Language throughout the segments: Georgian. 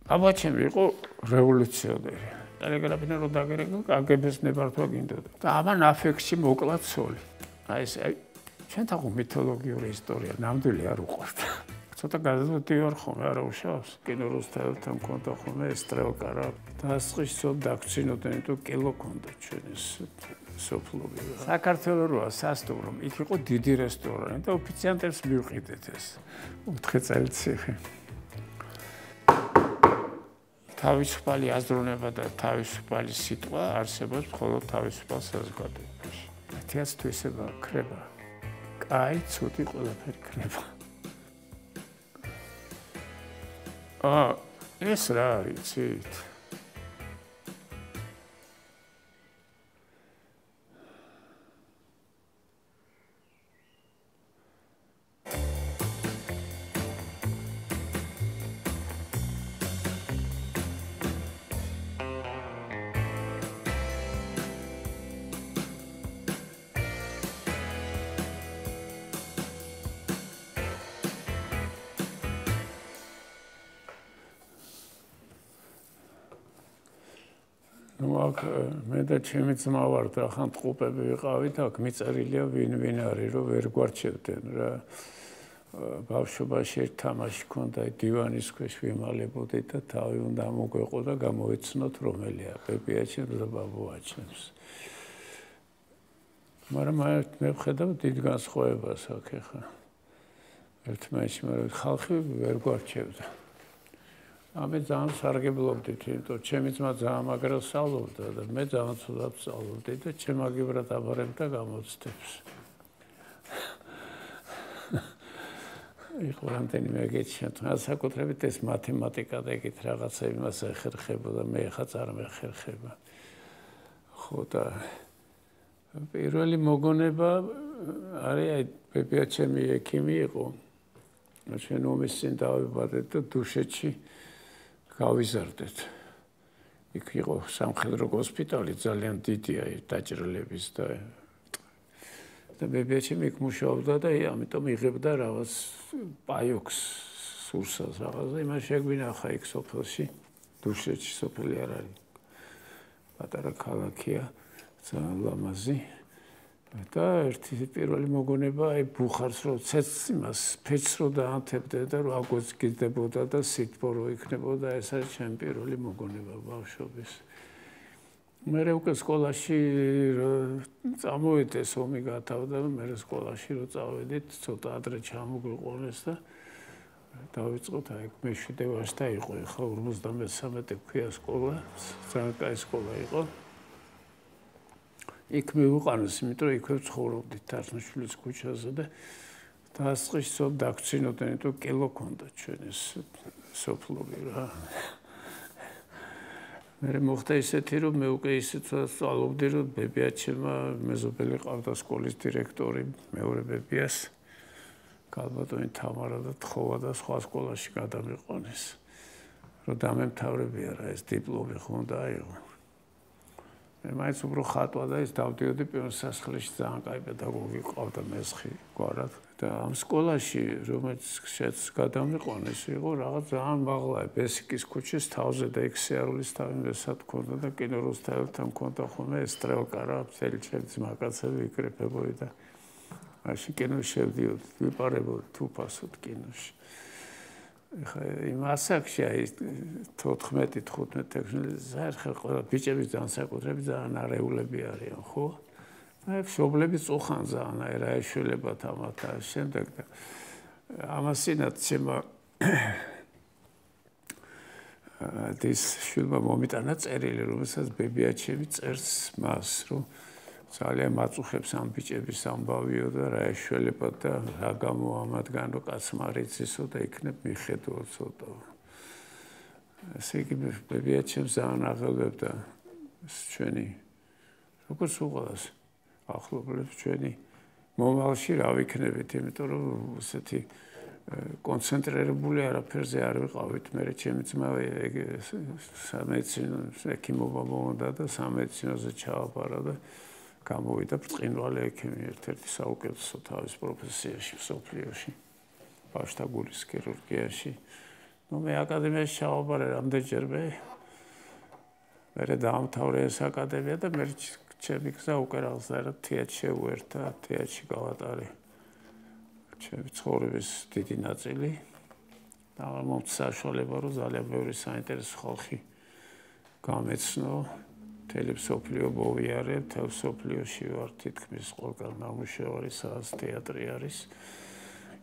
აბაჩემი იყო რევოლუციონერი. ტელეგრაფიდან რო დაგერეგა, კგბ-ს ნებართვა გინდოდა. და ამან აფექტში მოკლა ცოლი. აი ეს ჩვენ თახო მითოლოგიური ისტორია ნამდვილი არ უყვარდა. ცოტა გადავდი ვარ ხოლმე, არა უშავს. კინო რუსთაველთან მქონდა ხოლმე სტრელკარა. დასწყის ცოტა დაგცინოდნენ, თუ კილო ქონდა ჩვენ ეს სოფლობი. საქართველოს როა სასტუმრო, იქ იყო დიდი რესტორანი და ოფიციანტებს მივყიდეთ ეს. 4 წელიწიხი. თავისუფალი აზროვნება და თავისუფალი სიტყვა არსებობს მხოლოდ თავისუფალ საზოგადოებაში. 1000 თუ ისება ქრება. კაი, ცუდი ყველაფერი ქრება. ეს რა არის, იცით? მე და ჩემი ძმა ვართ, ახლა ტყუპები ვიყავით, აქ მიწერილია ვინ არის, რომ ვერ გვარჩევდნენ რა. ბავშვობაში ერთ თამაში ქონდა, დივანის ქვეშ ვიმალებოდი და თავი უნდა მოგვეყო და გამოეცნოთ რომელია, ბებიაჩემს და ბაბუაჩემს. მაგრამ მე ვხედავ დიდ განსხვავებას აქ ახლა. ერთმანეთში ხალხი ვერ გვარჩევდა. ამე ძალიან სარგებლობდით, იმიტომ ჩემი ძმა ძალიან მაგრად სწავლობდა და მე ძალიან ცუდად სწავლობდი და ჩემაგივრად აბარებდა გამოცდებს. იყო რამდენიმე ეგეთი შემთხვევა, საკუთრებით ეს მათემატიკა და ეგეთ რაღაცა იმას ეხერხებოდა, მე ხა წარმეხერხება. ხო და პირველი მოგონება არის აი ბებიაჩემი ექიმი იყო. ჩვენ ომის წინ დავიბადეთ და დუშეთში გავიზარდეთ. იქ იყო სამხედრო ჰოსპიტალი, ძალიან დიდია დაჭრილების და ბებიაჩემი იქ მუშაობდა და ამიტომ იღებდა რაღაც პაიოქს სურსას რაღაცა. იმას შეგვინახა იქ სოფელში, დუშეთში სოფელი არ არის. პატარა ქალაქია, ძალიან ლამაზი. და ერთი პირველი მოგონება აი ბუხარს რო ცეცხლს იმას ფეჩს რო დაანთებდე და რო აგვეცგიდებოდა და სითბო რო იქნებოდა, ეს არის ჩემი პირველი მოგონება ბავშვობის. მერე უკვე სკოლაში წამოვიდეს ომი გათავდა, მერე სკოლაში რო წავედით, ცოტა ადრე ჩამოგვიყვანეს და დავიწყოთ აი მე-7 ვარსთა იყო, ხა 53 ქვია სკოლა, ძალიან კაი სკოლა იყო. იქ მივუყანეს, იმიტომ რომ იქვე ვცხოვრობდით თარხნიშვილის ქუჩაზე და დასწყის ცოტა დაგცინოდნენ, თუ კილო ქონდა ჩვენ ეს სოფლობი რა. მე მოხდა ისეთი, რომ მე უკვე ისეთ სწავლობდი, რომ ბებიაჩემმა მეზობელი ყავდა სკოლის დირექტორი, მეორე ბებიას კალბატონი თამარა და თხოვა და სხვა სკოლაში გადამიყვანეს. რომ დამემთავრებია რა, ეს დიპლომი ხო უნდა აიღო. მე მაინც უფრო ხატვა და ის დავდიოდი პირველ სასახლეში, ძალიან კაი პედაგოგი ყავდა მესხი გვარად და ამ სკოლაში რომელიც გადამიყვანეს იყო რაღაც ძალიან მაღლა ბესიკის ქუჩის თავზე და იქ სიარულის თავი მესად ქონდა და კინო რუსთაველთან მქონდა ხოლმე სტრელკა რა, მთელი ჩემი ძმაკაცები იკრეფებოდი და მაშინ კინოში შევდიოდი, ვიპარებოდი თუფასოდ კინოში. იმ ასაკში აი 14-15 საერთოდ ყველა ბიჭების განსაკუთრებით ძალიან არეულები არიან, ხო? აი მშობლები წუხან ძალიან აი რა ეშველებათ ამათ და შემდეგ და ამასინაც შემა ეს შვილმა მომიტანა წერილი, რომელსაც ბებიაჩემი წერს მას, რომ ძალიან მაწუხებს ამ ბიჭების ამბავიო და რა ეშველებათ და რა გამო ამათგან რომ კაცმა რიცისო და იქნებ მიხედო ცოტა. ესე იგი ბებიაჩემს ძალიან აღელვებდა ჩვენი როგორც უყურეს ახლობლებს ჩვენი მომავალში რა ვიქნებით, იმიტომ რომ ესეთი კონცენტრირებული არაფერზე არ ვიყავით. მე ჩემი ძმა სამედიცინო ექიმობა მომდა და სამედიცინოზე ჩააბარა და გამოვიდა ბრწყინვალე ექიმი, ერთ-ერთი საუკეთესო თავის პროფესიაში მსოფლიოში, ბავშვთა გულის ქირურგიაში მე აკადემიაში ჩავაბარე რამდენჯერმე. მე დაამთავრე ეს აკადემია და მე ჩემი გზა უკვე რაღაცნაირად თეატრში შეუერთა, თეატრში გავატარე ჩემი ცხოვრების დიდი ნაწილი. და მომწ საშუალება რომ ძალიან ბევრი საინტერესო ხალხი გამეცნო, მთელი მსოფლიო მოვიარე, მთელ მსოფლიოში ვარ თითქმის ყველგან ნამუშევარი, სადაც თეატრი არის.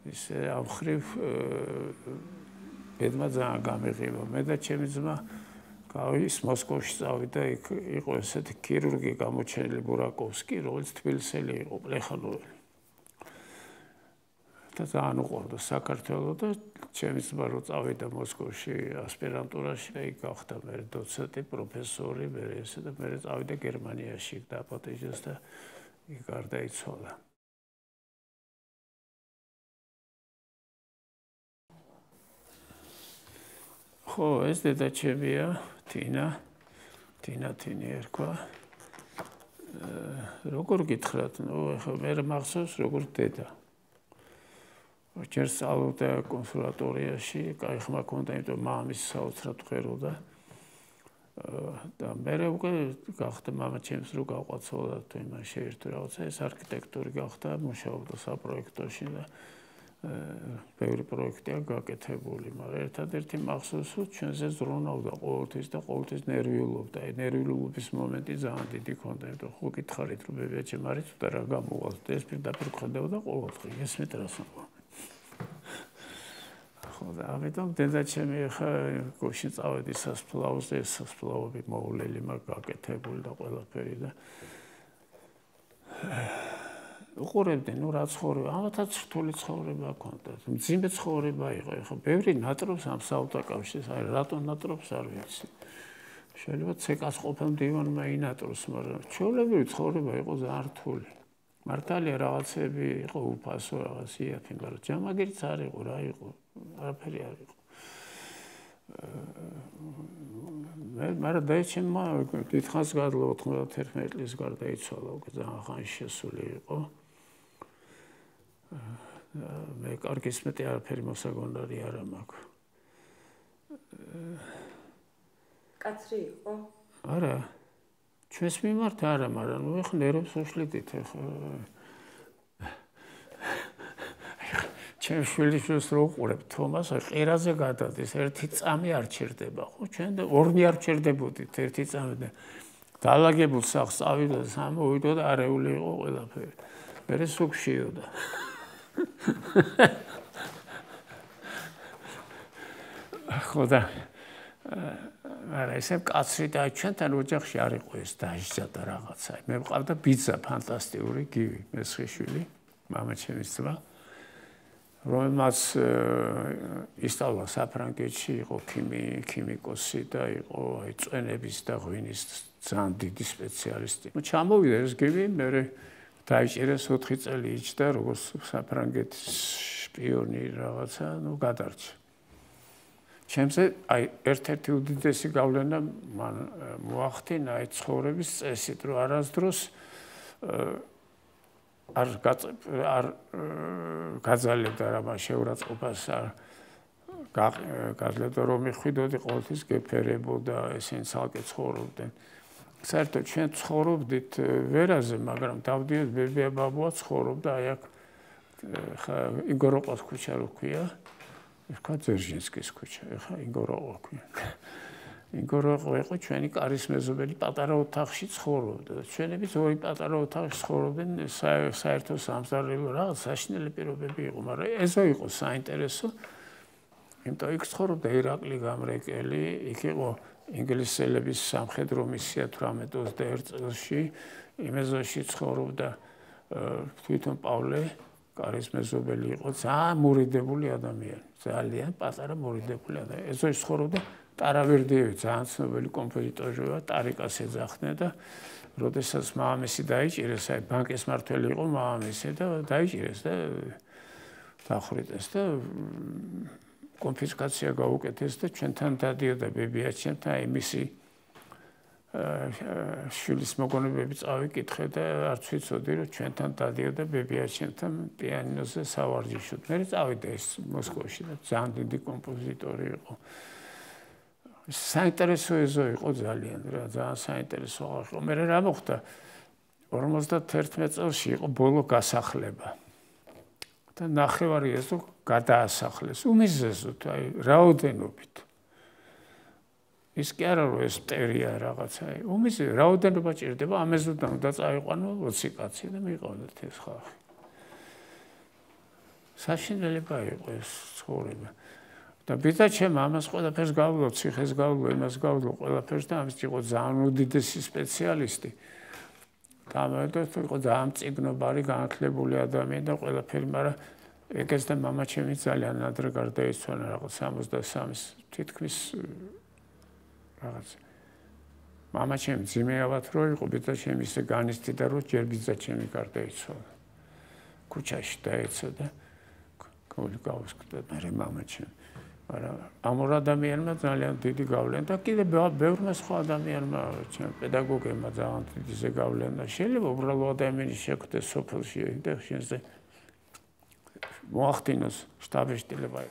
ისე ამ ხრივ ბედმა ძალიან გამიღება. მე და ჩემი ძმა ის მოსკოვში წავიდა, იქ იყო ესეთი ქირურგი გამოჩენილი ბურაკოვსკი, რომელიც თბილისელი იყო, პლეხანოველი. და ძალიან უყვარდა საქართველო და ჩემი ძმა რო წავიდა მოსკოვში ასპირანტურაში, იქ გახდა მე დოცენტი, პროფესორი, მე ესე და მე წავიდა გერმანიაში დაპატიჟეს და იქ გარდაიცვალა. ხო, ეს დედა ჩემია, თინი ერქვა. როგორ გითხრათ, ახლა მე მახსოვს როგორ დედა. ჯერ სწავლობდა კონსერვატორიაში, კაი ხმა ჰქონდა, იმიტომ მამის საოცრად მღეროდა. და მე უკვე გახდა მამა ჩემს რო გავყვაცოლა თუ იმან შეერთო რაღაცა, ეს არქიტექტორი გახდა, მუშაობდა საპროექტოში და ბევრი პროექტია გაკეთებული, მაგრამ ერთადერთი მახსოვს, რომ ჩვენზე ზრუნავდა ყოველთვის და ყოველთვის ნერვიულობდა. ნერვიულობის მომენტი ძალიან დიდი ჰქონდა, იმიტომ ხო გითხარით, რომ ბებია ჩემ არის თუ რა გამოვალ და ეს პირდაპირ ხედავდა ყოველდღე, ესმით რას ვამბობ. ხო და ამიტომ დედა ჩემი ხა გოში წავედი სასწავლოზე, სასწავლოები მოვლელი მაგ გაკეთებული და ყველაფერი და უყურებდნენ, რა ცხოვრება, ამათაც რთული ცხოვრება ჰქონდა. მძიმე ცხოვრება იყო, ხო, ბევრი ნატრობს ამ საავტოკავშირს, აი რატო ნატრობს არ ვიცი. შეიძლება ცეკას ყოფილ მდივანმა ინატროს, მაგრამ ჩვეულებრივი ცხოვრება იყო ძალიან რთული. მართალია რაღაცები იყო უფასო, რაღაც იაფი, მაგრამ ჯამაგირიც არ იყო, რა იყო, არაფერი არ იყო. მაგრამ დაიჩემმა დიდხანს გადლა 91 წლის გარდაიცვალა, უკვე ძალიან ხანში შესული იყო. მე კარგი სმეტი არაფერი მოსაგონარი არა მაქვს. კაცრი იყო? არა. ჩვენს მიმართ არა, მაგრამ ნუ ეხლა ნერვებს უშლიდით ეხლა. ჩემ შვილიშვილს რო უყურებ თომას, ყირაზე გადადის, ერთი წამი არ ჩერდება, ხო? ჩვენ და ორი არ ჩერდებოდით, ერთი წამი და დალაგებულ სახლს წავიდა და სამოვიდო და არეული იყო ყველაფერი. მერე სუქშიოდა. ხო და არა ესე კაცრი და ჩვენთან ოჯახში არ იყო ეს დაჟჯა და რაღაცა. მე მყავდა ბიძა ფანტასტიკური გივი, მესხიშვილი, მამა ჩემის ძმა, რომელმაც ისწავლა საფრანგეთში, იყო ქიმიკოსი და იყო აი წვენების და ღვინის ძალიან დიდი სპეციალისტი. ჩამოვიდა ეს გივი, მე დაიჭირეს 4 წელი იჯდა, როგორც საფრანგეთის შპიონი რაღაცა, ნუ გადარჩა. ჩემზე აი ერთ-ერთი უდიდესი გავლენა მან მოახდინა აი ცხოვრების წესით, რომ არასდროს არ გაძალებდა რა შეურაცხყოფას არ გაძლევდა რომ მიხვიდოდი ყოველთვის გეფერებოდა ესენ ცალკე ცხოვრობდნენ. საერთოდ ჩვენ ცხოვრობდით ვერაზე, მაგრამ დავდიოდ ბებია ბაბუა ცხოვრობდა აი აქ იგოროყოს ქუჩა რო ქვია. ეხლა ძერჟინსკის ქუჩა, ეხლა იგოროყო ქვია. იგოროყო იყო ჩვენი კარის მეზობელი პატარა ოთახში ცხოვრობდა. ჩვენებიც ორი პატარა ოთახში ცხოვრობდნენ, საერთო სამზარეულო რაღაც საშინელი პირობები იყო, მაგრამ ესო იყო საინტერესო. იმიტომ იქ ცხოვრობდა ირაკლი გამრეკელი, იქ იყო ინგლისელების სამხედრო მისია 1821 წელში, იმეზოში ცხოვრობდა თვითონ პავლე კარის მეზობელი იყო, ძალიან მორიდებული ადამიანი, ძალიან პატარა მორიდებული ადამიანი. ესოში ცხოვრობდა ტარავერდიევი, ძალიან ცნობილი კომპოზიტორია, ტარიკას ეძახდნენ და როდესაც მამამისი დაიჭირეს, აი ბანკის მმართველი იყო მამამისი და დაიჭირეს და დახვრიტეს და კონფისკაცია გაუკეთეს და ჩვენთან დადიოდა ბებია ჩემთან, აი მისი შვილის მოგონებები წავიკითხე და არც ვიცოდი რომ ჩვენთან დადიოდა ბებიაჩენთან პიანინოზე სავარჯიშოდ. მე წავიდა ეს მოსკოვში და ძალიან დიდი კომპოზიტორი იყო. საინტერესო ეზო იყო ძალიან რა, ძალიან საინტერესო იყო. მე რა მოხდა 51 წელს იყო ბოლო გასახლება. და ნახევარი ეზო გადაასახლეს. უმიზეზოდ, აი რაოდენობით. ის კი არა რომ ეს მტერია რაღაცა. უმიზეზოდ რაოდენობა ჭირდება, ამ ეზოდან უნდა წაიყვანო 20 კაცი და მიყავდეთ ეს ხალხი. საშინელება იყო ეს ცხოვრება. და ბიძაჩემ ამას ყველაფერს გავვლო, ციხეს გავვლო, იმას გავვლო, ყველაფერს და ამის იყო ძალიან უდიდესი სპეციალისტი. გამოდოთ იყო ძალიან მწიგნობარი, განათლებული ადამიანი და ყველაფერი, მაგრამ ეგეც და მამაჩემი ძალიან ადრე გარდაიცვალა რაღაც 63-ის თითქმის რაღაც. მამაჩემი ძიმეავად რო იყო, ბიძაჩემი ისე განიცდიდა, რომ ჯერ ბიძაჩემი გარდაიცვალა. ქუჩაში დაეცა და გავუსკდა მე მამაჩემი. მაგრამ ამ ორ ადამიანმა ძალიან დიდი გავლენა და კიდე ბევრმა სხვა ადამიანმა, ჩემ პედაგოგებმა ძალიან დიდი ზეგავლენა. შეიძლება უბრალო ადამიანი შეხვდეს სოფელში და შენზე მოახდინოს შტაბ-შტილება.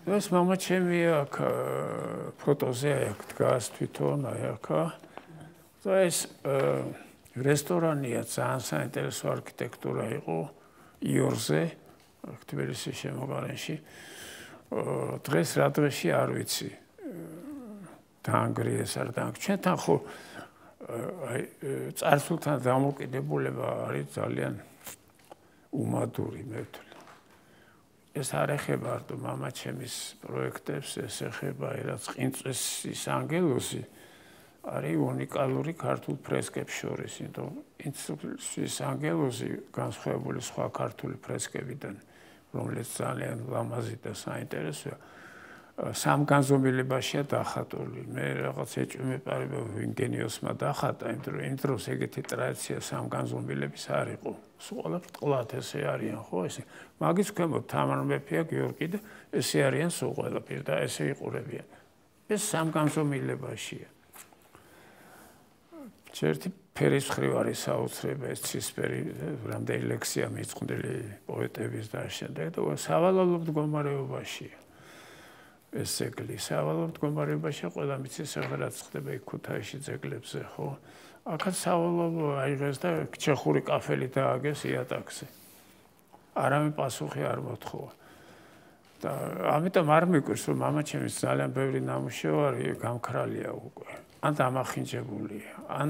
ეს მამაჩემი აქ ფოტოზე აქ დგას თვითონ აქ. ეს რესტორანია, ძალიან საინტერესო არქიტექტურა იყო იორზე, თბილისის შემოგარენში. დღეს რა დღეში არ ვიცი. დაანგრიეს არ დაანგრიეს. ჩვენთან ხო აი წარსულთან დამოკიდებულება არის ძალიან უმადური მე ვთვლი. ეს არ ეხება არტო მამაჩემის პროექტებს, ეს ეხება რაც ყინწვისის ანგელოზი. არის უნიკალური ქართულ ფრესკებს შორის, იმიტომ ინსტიტუტის ანგელოზი განსხვავებული სხვა ქართული ფრესკებიდან, რომელიც ძალიან ლამაზი და საინტერესოა, სამგანზომილებაშია დახატული. მე რაღაც ეჭვმეპარება ვინგენიოსმა დახატა, იმიტომ რომ იმ დროს ეგეთი ტრადიცია სამგანზომილების არ იყო. სულ ყველაფრთხილად ესე არიან, ხო ესე. მაგის ქვემოთ თამარ მეფეა, გიორგი და ესე არიან სულ ყველაფერი და ესე იყურებიან. ეს სამგანზომილებაშია. ერთი ფერის მხრივ არის საოცრება ეს ცისფერი, რამდენი ლექსია მიწყდილი პოეტების და შემდეგ და სავალალო მდგომარეობაშია. ეს ძეგლი სავალალო მდგომარეობაშია, ყველა მიცის რაღაც ხდება იქ ქუთაისში ძეგლებზე, ხო? აქაც სავალალო აიღეს და ჩეხური კაფელი დააგეს იატაკზე. არავინ პასუხი არ მოთხოვა. და ამიტომ არ მიგვირს რომ მამაჩემის ძალიან ბევრი ნამუშევარი გამქრალია უკვე. ან დამახინჯებულია, ან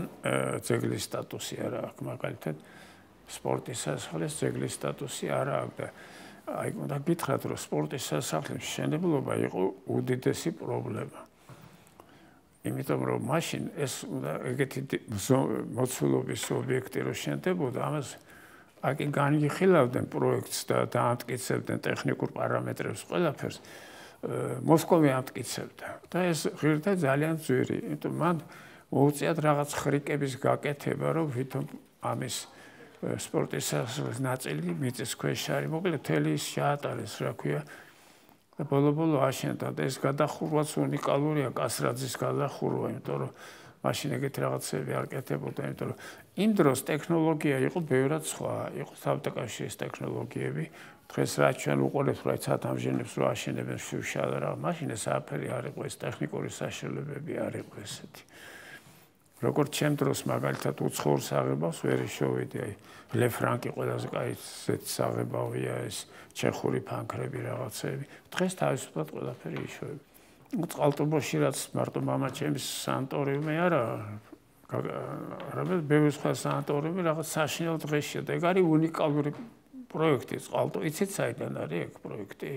ძეგლის სტატუსი არ აქვს, მაგალითად სპორტის სასახლის ძეგლის სტატუსი არ აქვს და აი უნდა გითხრათ რომ სპორტის სასახლის მშენებლობა იყო უდიდესი პრობლემა. იმიტომ რომ მაშინ ეს ეგეთი მოცულობის ობიექტი რო შენდებოდა, ამას აკი განიხილავდნენ პროექტს და დაამტკიცებდნენ ტექნიკურ პარამეტრებს ყველაფერს. მოსკოვი ამტკიცებდა და ეს ღირდა ძალიან ძვირი, იმიტომ მან მოუწიათ რაღაც ხრიკების გაკეთება, რომ ვითომ ამის სპორტის სასახლის ნაწილი მიწის ქვეშ არის, მოკლედ მთელი ის შეატარეს, რა ქვია, და ბოლო-ბოლო აშენდა და ეს გადახურვაც უნიკალურია, კასრაძის გადახურვა, იმიტომ რომ მაშინ ეგეთი რაღაცები არ კეთებოდა, იმიტომ რომ იმ დროს ტექნოლოგია იყო ბევრად სხვა, იყო საბჭოთა ტექნოლოგიები. დღეს რა ჩვენ უყურებთ, რა ცათამჟენებს რო აშენებენ შუშალ რა, მაშინ ეს აფერი არ იყო, ეს ტექნიკური საშუალებები არ იყო ესეთი. როგორც ჩემ დროს მაგალითად უცხოურ საღებავს ვერ შევედი, აი ლე ფრანკი ყველაზე კაი საღებავია, ეს ჩეხური ფანქრები რაღაცები. დღეს თავისუფლად ყველაფერი იშოვება. წყალტუბოში რაც მარტო მამაჩემის სანატორიუმი არა, არამედ ბევრი სხვა სანატორიუმი რაღაც საშინელ დღეშია და ეგ არის უნიკალური პროექტი წყალტო. იცით საიდან არის ეგ პროექტი?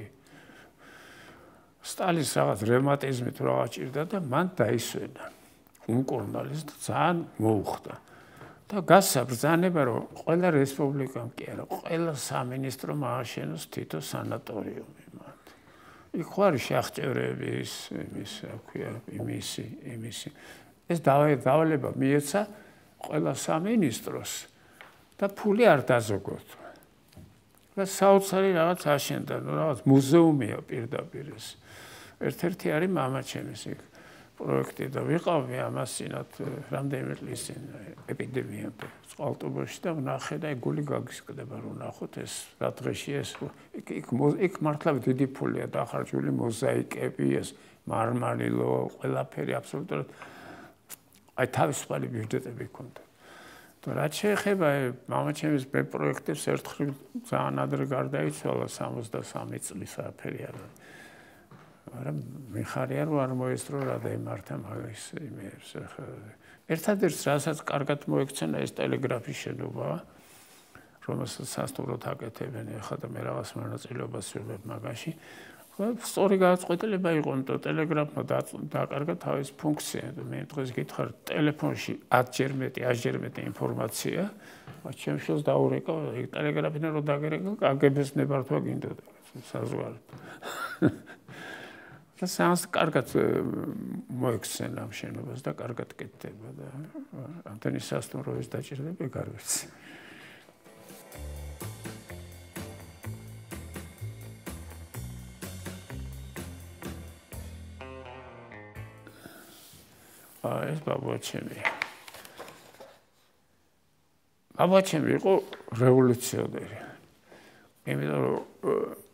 სტალინის რაღაც რევმატიზმით რაღაც ჭირდა და მან დაისვენა. უმკურნალეს და ძალიან მოუხდა. და გასცა ბრძანება რომ ყველა რესპუბლიკამ კი არა, ყველა სამინისტრომ ააშენოს თითო სანატორიუმი. იქ ხო არის შეახჭევრების, იმის, რა ქვია, იმისი. ეს დავალება მიეცა ყველა სამინისტროს და ფული არ დაზოგოთ. და საოცარი რაღაც აშენდა, რაღაც მუზეუმია პირდაპირ ეს. ერთ-ერთი არის მამაჩემის იქ პროექტი და ვიყავი ამას წინათ რამდენიმე წლის წინ ეპიდემიამდე წყალტუბოში და ვნახე და გული გაგისკდება რომ ნახოთ ეს რა დღეში ეს იქ მართლა დიდი ფულია დახარჯული მოზაიკები ეს მარმარილო ყველაფერი აბსოლუტურად აი თავისუფალი ბიუჯეტები ჰქონდა. და რაც შეეხება მამაჩემის პროექტებს ერთხელ ძალიან ადრე გარდაიცვალა 63 წლის აფერი არა. მაგრამ მიხარია რომ არ მოესწრო რა დაემართა მაგის იმებს. ერთადერთს რასაც კარგად მოექცენა ეს ტელეგრაფის შენობა, რომელსაც სასტუმროდ აკეთებენ ახლა და მე რაღაც მონაწილეობას ვიღებ მაგაში. სწორი გადაწყვეტილება იყო, რომ ტელეგრაფმა დააკარგა თავის ფუნქცია. მე დღეს გითხარ, ტელეფონში 10-ჯერ მეტი, 100-ჯერ მეტი ინფორმაცია, მათ შემშელს დაურეკა, ტელეგრაფიდან რომ დაგერეკა, კგბ-ს ნებართვა გინდოდა საზღვარგარეთ. და სანს კარგად მოექცენა ამ შენობას და კარგად კეთდება და ამდენი სასტუმროების დაჭირდება ეგ არ ვიცი. ეს ბაბუაჩემი. ბაბუაჩემი იყო რევოლუციონერი. იმიტომ რომ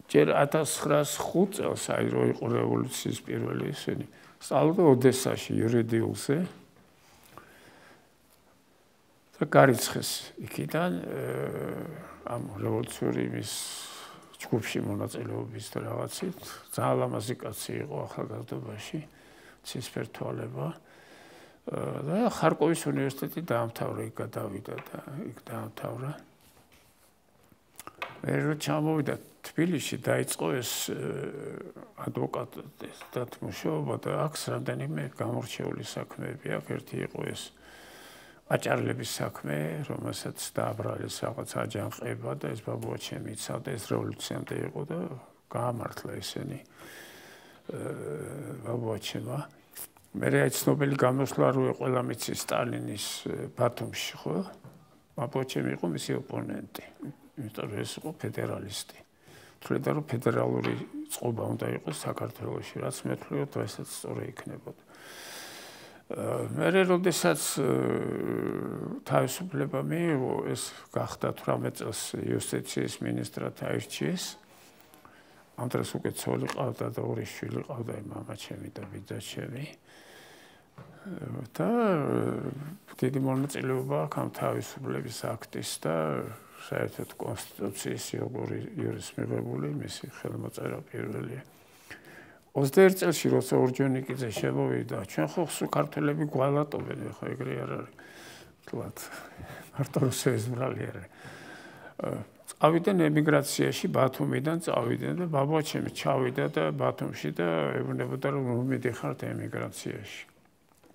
ჯერ 1905 წელს აი რო იყო რევოლუციის პირველი ისინი სწავლობდა ოდესაში იურიდიულზე და გარიცხეს იქიდან ამ რევოლუციური იმის ჯგუფში მონაწილეობის და რაღაცით ძალიან ლამაზი კაცი იყო ახალგაზრდობაში ცისფერთვალება და ხარკოვის უნივერსიტეტი დაამთავრა იქ გადავიდა და იქ დაამთავრა მე რო ჩამოვიდა თბილისში დაიწყო ეს ადვოკატად მუშაობა და აქვს რამდენიმე გამორჩეული საქმეები აქვს ერთი იყო ეს აჭარლების საქმე რომელსაც დააბრალეს რაღაც აჯანყება და ეს ბაბუაჩემი იცავდა ეს რევოლუციამდე იყო და გაამართლა ესენი ბაბუაჩემა მე რა ცნობილი გამოსვლა როე ყველა მიცის სტალინის ბათუმში ხო ბაბუაჩემი იყო მისი ოპონენტი იმიტომ რომ ეს იყო ფედერალისტი თვლიდა რომ ფედერალური წყობა უნდა იყოს საქართველოში რაც მე ვთვლი რომ ესეც სწორი იქნებოდა მე როდესაც თავისუფლება მიიღო ეს გახდა 18 წელს იუსტიციის მინისტრად აირჩიეს ამ დროს უკვე ცოლი ყავდა და ორი შვილი ყავდა მამაჩემი და ბიძაჩემი და დიდი მონაწილეობა აქვს ამ თავისუფლების აქტის და საერთოდ კონსტიტუციის იურის მიღებული მისი ხელმოწერა პირველია 21 წელში როცა ორჯონიკიძე შემოვიდა ჩვენ ხო ქართველები გვალატობენ ხო ეგრე არ არის თქვათ მარტო რუსების ბრალი არის წავიდნენ ემიგრაციაში ბათუმიდან წავიდნენ და ბაბუაჩემი ჩავიდა და ბათუმში და ეუბნებოდა რომ მიდიხართ ემიგრაციაში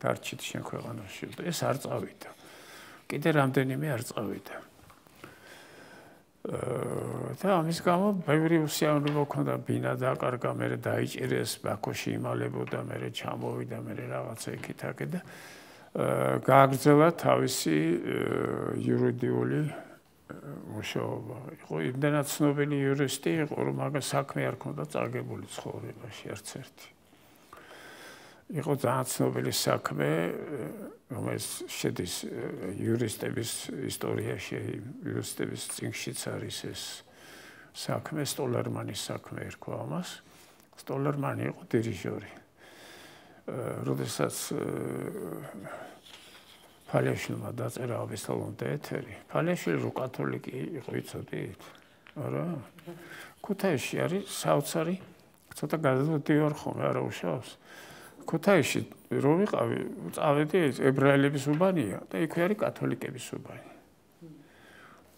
დარჩით შენ ქვეყანაში და ეს არ წავიდა კიდე რამდენიმე არ წავიდა და ამის გამო ბევრი უსიამოვნება ჰქონდა ბინა დააკარგა მე დაიჭირეს ბაქოში იმალებოდა მე ჩამოვიდა მე რაღაცა იქით-აქეთ და გააგრძელა თავისი იურიდიული მუშაობა იყო იმდენად ცნობილი იურისტი იყო რომ მაგას საქმე არ ჰქონდა წარგებული ცხოვრებაში არც ერთი იყო ძალიან ცნობილი საქმე რომელიც შედის იურისტების ისტორიაში იურისტების წიგნშიც არის ეს საქმე სტოლერმანის საქმე ერქვა ამას სტოლერმანი იყო დირიჟორი როდესაც ფალიაშვილმა დაწერა აბესალონდა ეთერი ფალიაშვილი რო კათოლიკი იყო იცოდით არა ქუთაისში არის საოცარი ცოტა გადავდივარ ხოლმე არა უშავს ქუთაისში რო ვიყავი წავედი ებრაელების უბანია და იქ არის კათოლიკების უბანი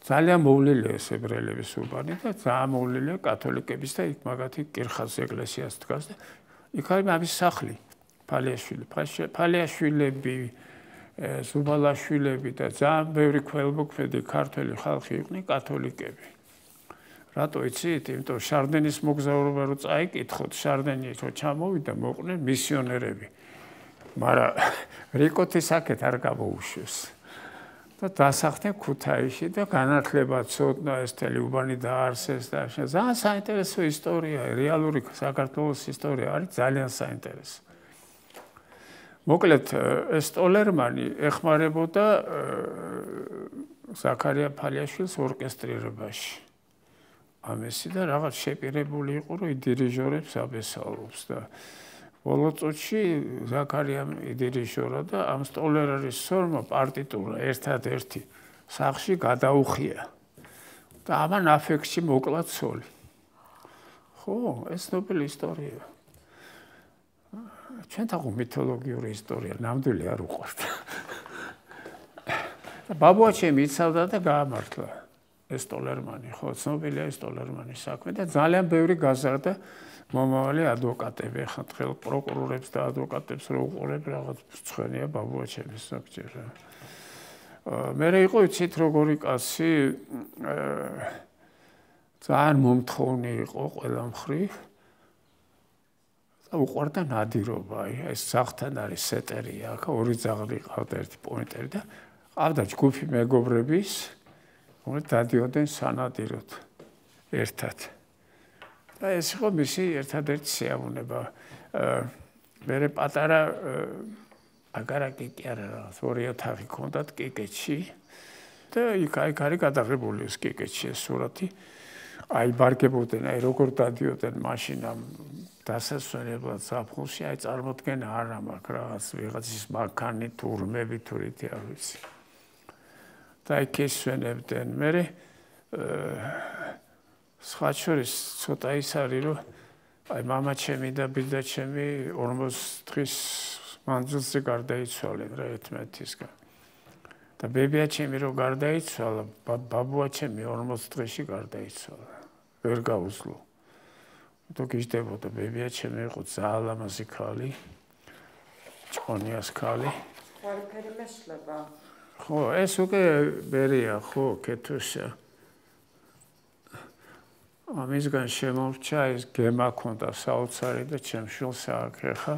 ძალიან მოვლილია ეს ებრაელების უბანი და ძალიან მოვლილია კათოლიკების და იქ მაგათი კირხას ეკლესიას დგას და იქ არის ამის სახლი ფალიაშვილები ზუბალაშვილები და ძალიან ბევრი ქველმოქმედი ქართველი ხალხი იყვნენ კათოლიკები რატო იცით? იმიტომ შარდენის მოგზაურობა რო წაიკითხოთ, შარდენი რო ჩამოვიდა, მოყვნენ მისიონერები. მაგრამ რიკოთის აქეთ არ გამოუშვეს. და და დასახდნენ ქუთაისში და განათლება ცოდნა ეს თელი უბანი დაარსეს და ძალიან საინტერესო ისტორია, რეალური საქართველოს ისტორია არის ძალიან საინტერესო. მოკლედ ეს ტოლერმანი ეხმარებოდა ზაქარია ფალიაშვილის ორკესტრირებაში. ამისი და რაღაც შეპირებული იყო, რომ იდირიჟორებს აბესალობს და ბოლო წუთში ზაქარიამ იდირიჟორა და ამ სტოლერარის სორმა პარტიტურა ერთადერთი სახში გადაუხია და ამან აფექტში მოკლა ცოლი. ხო, ეს ნობელი ისტორია. ჩვენ თაღო მითოლოგიური ისტორია ნამდვილი არ უყვართ. და ბაბუაჩემი იცავდა და გაამართლა ეს ტოლერმანი, ხო, ცნობილია ეს ტოლერმანის საქმე და ძალიან ბევრი გაზარდა მომავალი ადვოკატები, ახლა თხელ პროკურორებს და ადვოკატებს რო უყურებ, რაღაც ცხენია ბაბუაჩემის ზოგჯერ. მე იყო იცით როგორი კაცი, ძალიან მომთხოვნი იყო ყველა მხრივ. და უყვარდა ნადირობა, ეს ძაღლთან არის სეტერი აქ, ორი ძაღლი ყავდა, ერთი პოინტერი და ყავდა ჯგუფი მეგობრების, რომელიც დადიოდნენ სანადიროდ ერთად. და ეს იყო მისი ერთადერთი შეავუნება. მე პატარა აგარაკი კი არა რაღაც ორი ოთახი ჰქონდათ კიკეთში და იქ არის გადაღებული ეს კიკეთში ეს სურათი. აი ბარგებოდნენ, აი როგორ დადიოდნენ მაშინამ დასასვენებლად ზაფხულში, აი წარმოდგენა არა მაქვს რაღაც ვიღაცის მანქანი, თურმები, თურითი არ ვიცი. და იქ ესვენებდნენ. მე სხვა შორის ცოტა ის არის, რომ აი მამაჩემი და ბიძაჩემი 40 დღის მანძილზე გარდაიცვალენ რა ერთმანეთისგან. და ბებიაჩემი რო გარდაიცვალა, ბაბუაჩემი 40 დღეში გარდაიცვალა. ვერ გაუძლო. თუ გიждდებოდა ბებიაჩემი იყო ძალიან ლამაზი ქალი. ჭყონიას ქალი. ყველაფერი მეშლება. ხო, ეს უკვე ბერია, ხო, კეთუშა. ამისგან შემორჩა ეს გემა ქონდა საოცარი და ჩემ შვილს ააქრეხა.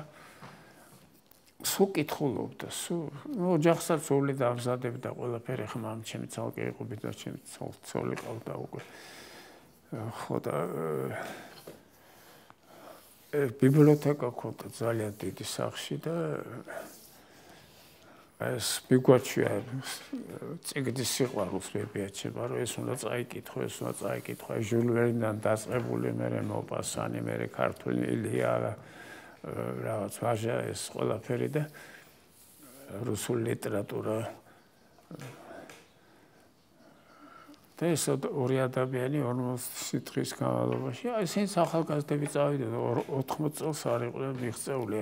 სულ კითხულობდა, სულ, ოჯახსაც სული დამზადებდა ყველაფერი, ხა მამჩემი ცალკე იყო, ბიძაჩემი ცოლი ყავდა უკვე. ხო და ბიბლიოთეკა ქონდა ძალიან დიდი სახლში და ეს მიგვაჩვია წიგნის სიყვარულს ბებიაჩემ, რომ ეს უნდა წაიკითხო, ეს უნდა წაიკითხო. ჟულ ვერნიდან დაწყებული, მერე მოპასანი, მერე ქართული ილია, რაღაც ვაჟა ეს ყველაფერი და რუსული ლიტერატურა. და ეს ორი ადამიანი 40 დღის განმავლობაში, აი ისინი ახალგაზრდები წავიდნენ 80 წელს არ იყვნენ მიღწეული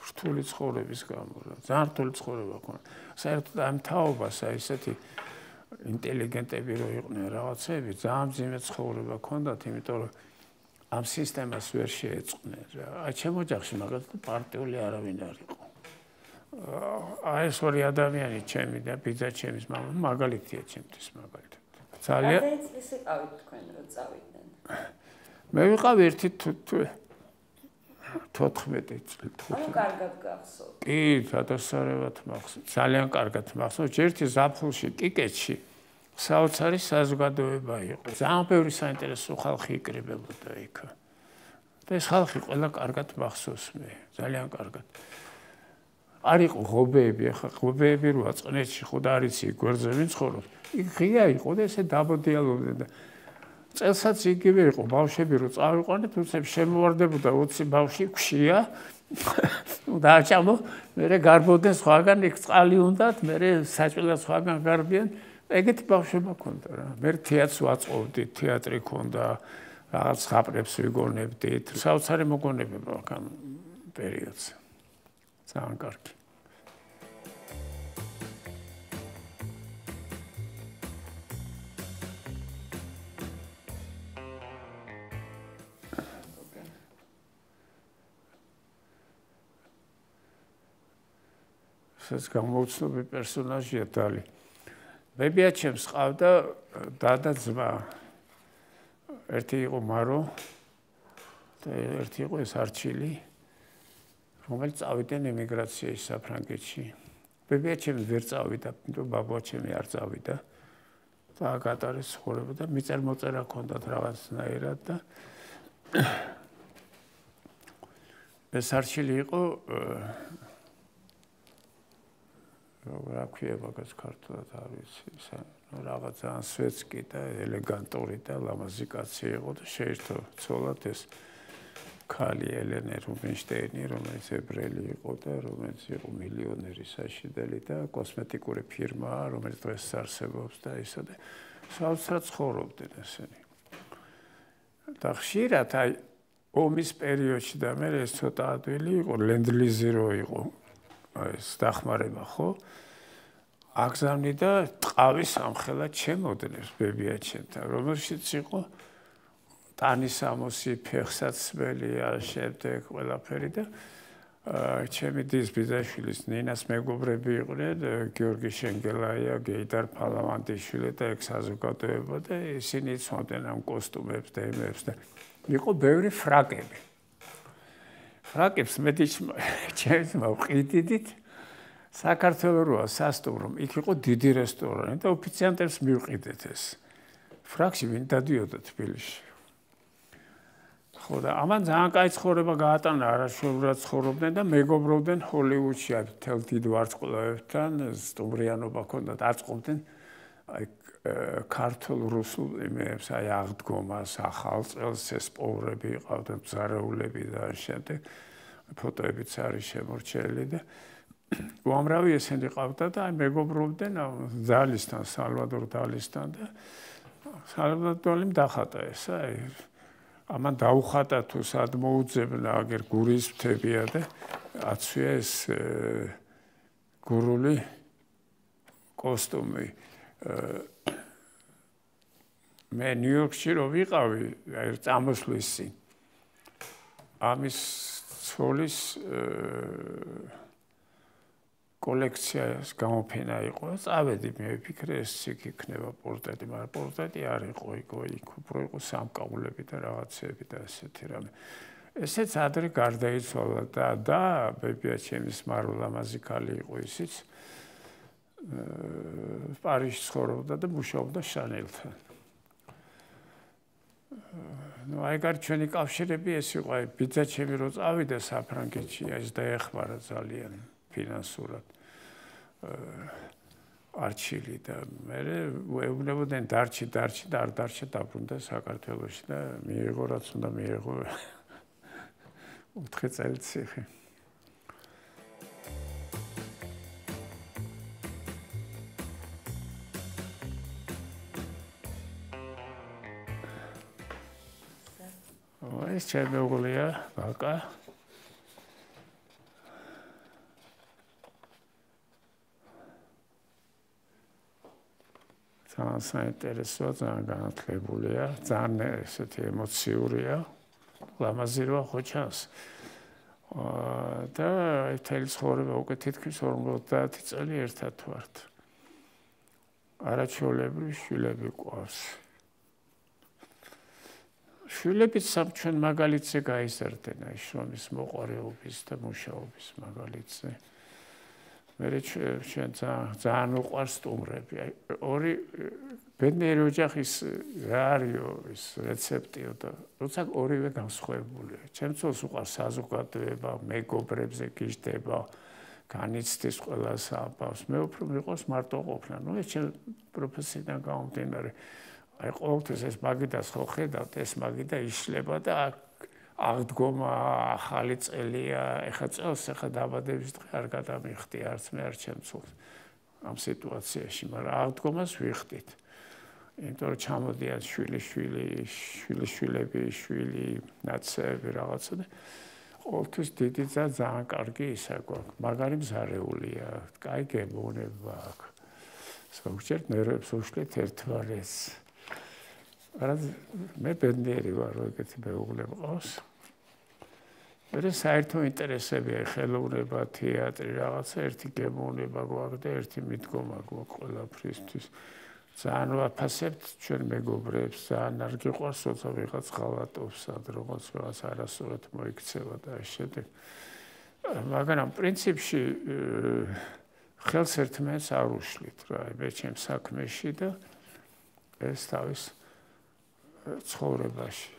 რთული ცხოვრების გამო. ძალიან რთული ცხოვრება ქონდა. საერთოდ ამ თაობას აი ესეთი ინტელიგენტები რო იყვნენ რაღაცები, ძალიან მძიმე ცხოვრება ქონდათ, იმიტომ რომ ამ სისტემას ვერ შეეწყნენ. აი ჩემ ოჯახში მაგალითად პარტიული არავინ არ იყო. აი ეს ორი ადამიანი, ჩემი და ბიძაჩემის მამა, მაგალითია ჩემთვის მაგალითად. ძალიან წლის იყავით თქვენ რომ წავიდნენ? მე ვიყავ ერთი 14 წელი. ანუ კარგად გახსოვთ. კი, სადასარევად მახსოვს. ძალიან კარგად მახსოვს. ერთი ზაფხულში კიკეთში საოცარი საზოგადოება იყო. ძალიან ბევრი საინტერესო ხალხი იკრიბებოდა იქ. და ეს ხალხი ყველა კარგად მახსოვს მე, ძალიან კარგად. არ იყო ღობეები, ახლა ღობეები როა წყნეთში ხო და არ იცი გვერდზე ვინ ცხოვრობს. იქ ღია იყო და ესე დაბოდიალობდნენ და წელსაც იგივე იყო, ბავშვები რო წავიყვანეთ, უცებ შემოვარდებოდა 20 ბავშვი ქვშია. დააჭამო, მერე გარბოდნენ სხვაგან, იქ წყალი უნდათ, მერე საჭილას სხვაგან გარბიან. ეგეთი ბავშვობა ქონდა რა. მე თეატრს ვაწყობდი, თეატრი ქონდა, რაღაც ხაპრებს ვიგონებდით. საოცარი მოგონებება აქვს ამ პერიოდზე. ძალიან კარგი. ეს გამოცნობი პერსონაჟია დალი. ბებიაჩემს ყავდა და ძმა. ერთი იყო მარო და ერთი იყო ეს არჩილი, რომელიც წავიდნენ ემიგრაციაში საფრანგეთში. ბებია ჩემი ვერ წავიდა, ბაბუა ჩემი არ წავიდა. და გატარეს ცხოვრება და მიწერ-მოწერა ჰქონდათ რაღაცნაირად და ეს არჩილი იყო რა ქვია მაგას ქართულად არ ვიცი, რაღაც ძალიან სვეტსკი და ელეგანტური და ლამაზი კაცი იყო და შეერთო ცოლად ეს ქალი ელენე რუბინშტეინი, რომელიც ებრაელი იყო და რომელიც იყო მილიონერი საშიდელი და კოსმეტიკური ფირმა, რომელიც დღეს არსებობს და ისა და საოცრად ცხოვრობდნენ ესენი. და ხშირად აი ომის პერიოდში და მე ეს ცოტა ადვილი იყო, ლენდ-ლიზი რო იყო, ეს დახმარება ხო? აგზავნი და ტყავის ამხელად ჩემოდნებს ბებია ჩემთან, რომელშიც იყო ტანისამოსი, ფეხსაცმელი, შემდეგ ყველაფერი და ჩემი დის ბიძაშვილის ნინას მეგობრები იყვნენ, გიორგი შენგელაია, გეიდარ ფალავანდიშვილი და ეგ საზოგადოება და ისინი ცნობდნენ ამ კოსტუმებს და იმებს და იყო ბევრი ფრაკები. ფრაკებს მეტი ჩემს მოვყიდით საქართველოს როა სასტუმრო, იქ იყო დიდი რესტორანი და ოფიციანტებს მივყიდეთ ეს. ფრაკში ვინ დადიოდა თბილისში. ხო და ამან ძალიან კაი ცხოვრება გაატანა, არაშოურად ცხოვრობდნენ და მეგობრობდნენ ჰოლივუდში, აი თელ დიდ ვარსკვლავებთან, სტუმრიანობა ჰქონდათ, აწყობდნენ აი ქართულ რუსულ იმებს, აი აღდგომას, ახალ წელს ეს პოვრები ყავდათ, ბზარეულები და შემდეგ ფოტოებიც არის შემორჩენილი და უამრავი ესენი ყავდა და აი მეგობრობდნენ დალისთან, სალვადორ დალისთან და სალვადორ დალიმ დახატა ეს აი ამან დაუხატა თუ სად მოუძებნა აგერ გურის მთებია და აცვია ეს გურული კოსტუმი მე ნიუ-იორკში რო ვიყავი აი წამოსვლის წინ ამის ცოლის კოლექციას გამოფენა იყო, წავედი, მე ვფიქრე ეს იქ იქნება პორტრეტი, მაგრამ პორტრეტი არ იყო, იქ უფრო იყო სამკაულები და რაღაცები და ესეთი რამე. ესეც ადრე გარდაიცვალა და ბებია ჩემის მარო ლამაზი ქალი იყო ისიც. პარიზში ცხოვრობდა და მუშაობდა შანელთან. ნუ აი გარ ჩვენი კავშირები ეს იყო, აი ბიძა ჩემი რო წავიდა საფრანგეთში, ეს დაეხმარა ძალიან ფინანსურად. არჩილი და მე ვეუბნებოდნენ დარჩი და არ დარჩა დაბრუნდა საქართველოში და მიიღო რაც უნდა მიიღო 4 წელიწი. ეს ჩემი უღლია ბაკა ძალიან საინტერესოა, ძალიან განათლებულია, ძალიან ესეთი ემოციურია, ლამაზი როა ხო ჩანს. და მთელი ცხოვრება უკვე თითქმის 50 წელი ერთად ვართ. არაჩვეულებრივი შვილები გვყავს. შვილებიც ჩვენ მაგალითზე გაიზარდნენ, აი შრომის მოყვარეობის და მუშაობის მაგალითზე. მე ჩვენ ძალიან უყვარს სტუმრები. ორი ბედნიერი ოჯახის რა არისო ეს რეცეპტიო და როცა ორივე განსხვავებულია. ჩემს უყვარს საზოგადოება, მეგობრებზე გიждდება, განიცდის ყველას აბავს. მე უფრო მიყვარს მარტო ყოფნა. ნუ ეს ჩემ პროფესიიდან გამომდინარე. აი ყოველთვის ეს მაგიდას ხო ხედავთ, ეს მაგიდა იშლება და აღდგომა ახალი წელია, ეხა წელს ეხა დაბადების დღე არ გადამიხდი არც მე არ ჩემცულს ამ სიტუაციაში, მაგრამ აღდგომას ვიხდით. იმიტომ რომ ჩამოდიან შვილიშვილები, ნაცები რაღაცა და ყოველთვის დიდი ძალიან კარგი ისა გვაქვს. მაგარი მზარეულია, კაი გემოვნება აქვს. ზოგჯერ ნერვებს უშლით ერთმანეთს. მე ბედნიერი ვარ, რომ ეგეთი მეუღლე მყავს. მე საერთო ინტერესებია ხელოვნება, თეატრი, რაღაცა ერთი გემოვნება გვაქვს და ერთი მიდგომა გვაქვს ყველაფრისთვის. ძალიან ვაფასებთ ჩვენ მეგობრებს, ძალიან არ გიყვარს, როცა ვიღაც ღალატობს, რაღაც არასწორად მოიქცევა და ამ შემდეგ. მაგრამ პრინციპში ხელს ერთმანეთს არ უშლით რა, მე ჩემ საქმეში და ეს თავის ცხოვრებაში.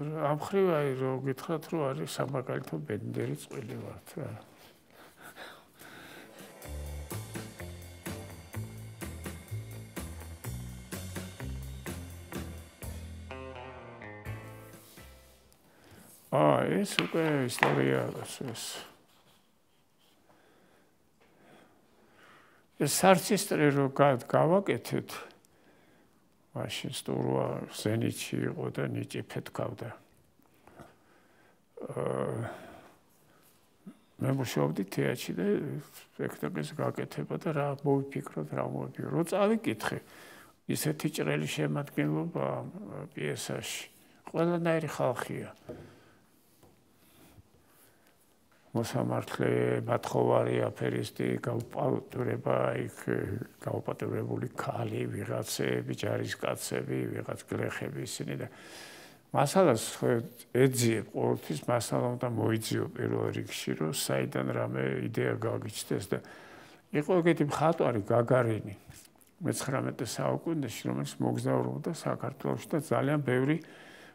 ამ ხრივ აი რო გითხრათ, რომ არის სამაგალითო ბედნიერი წყვილი ვართ რა. ეს უკვე ისტორია ეს სარცისტრი რო გავაკეთეთ მაშინ სტურვა ზენიტში იყო და ნიჭი ფეთქავდა მე მუშაობდი თეატრში და სპექტაკლის გაკეთება და რა მოვიფიქროთ რა მოვიფიქრო რო წავიკითხე ისეთი ჭრელი შემადგენლობა პიესაში ყველანაირი ხალხია მოსამართლე, მათხოვარი, აფერისტი, გაუპატიურება, იქ გაუპატიურებული ქალი, ვიღაცები, ჯარისკაცები, ვიღაც გლეხები ისინი და მასალას ეძიებ ყოველთვის მასალა უნდა მოიძიო პირველ რიგში, რომ საიდან რამე იდეა გაგიჩნდეს და იყო ეგეთი მხატვარი გაგარინი მე-19 საუკუნეში, რომელიც მოგზაურობდა საქართველოში და ძალიან ბევრი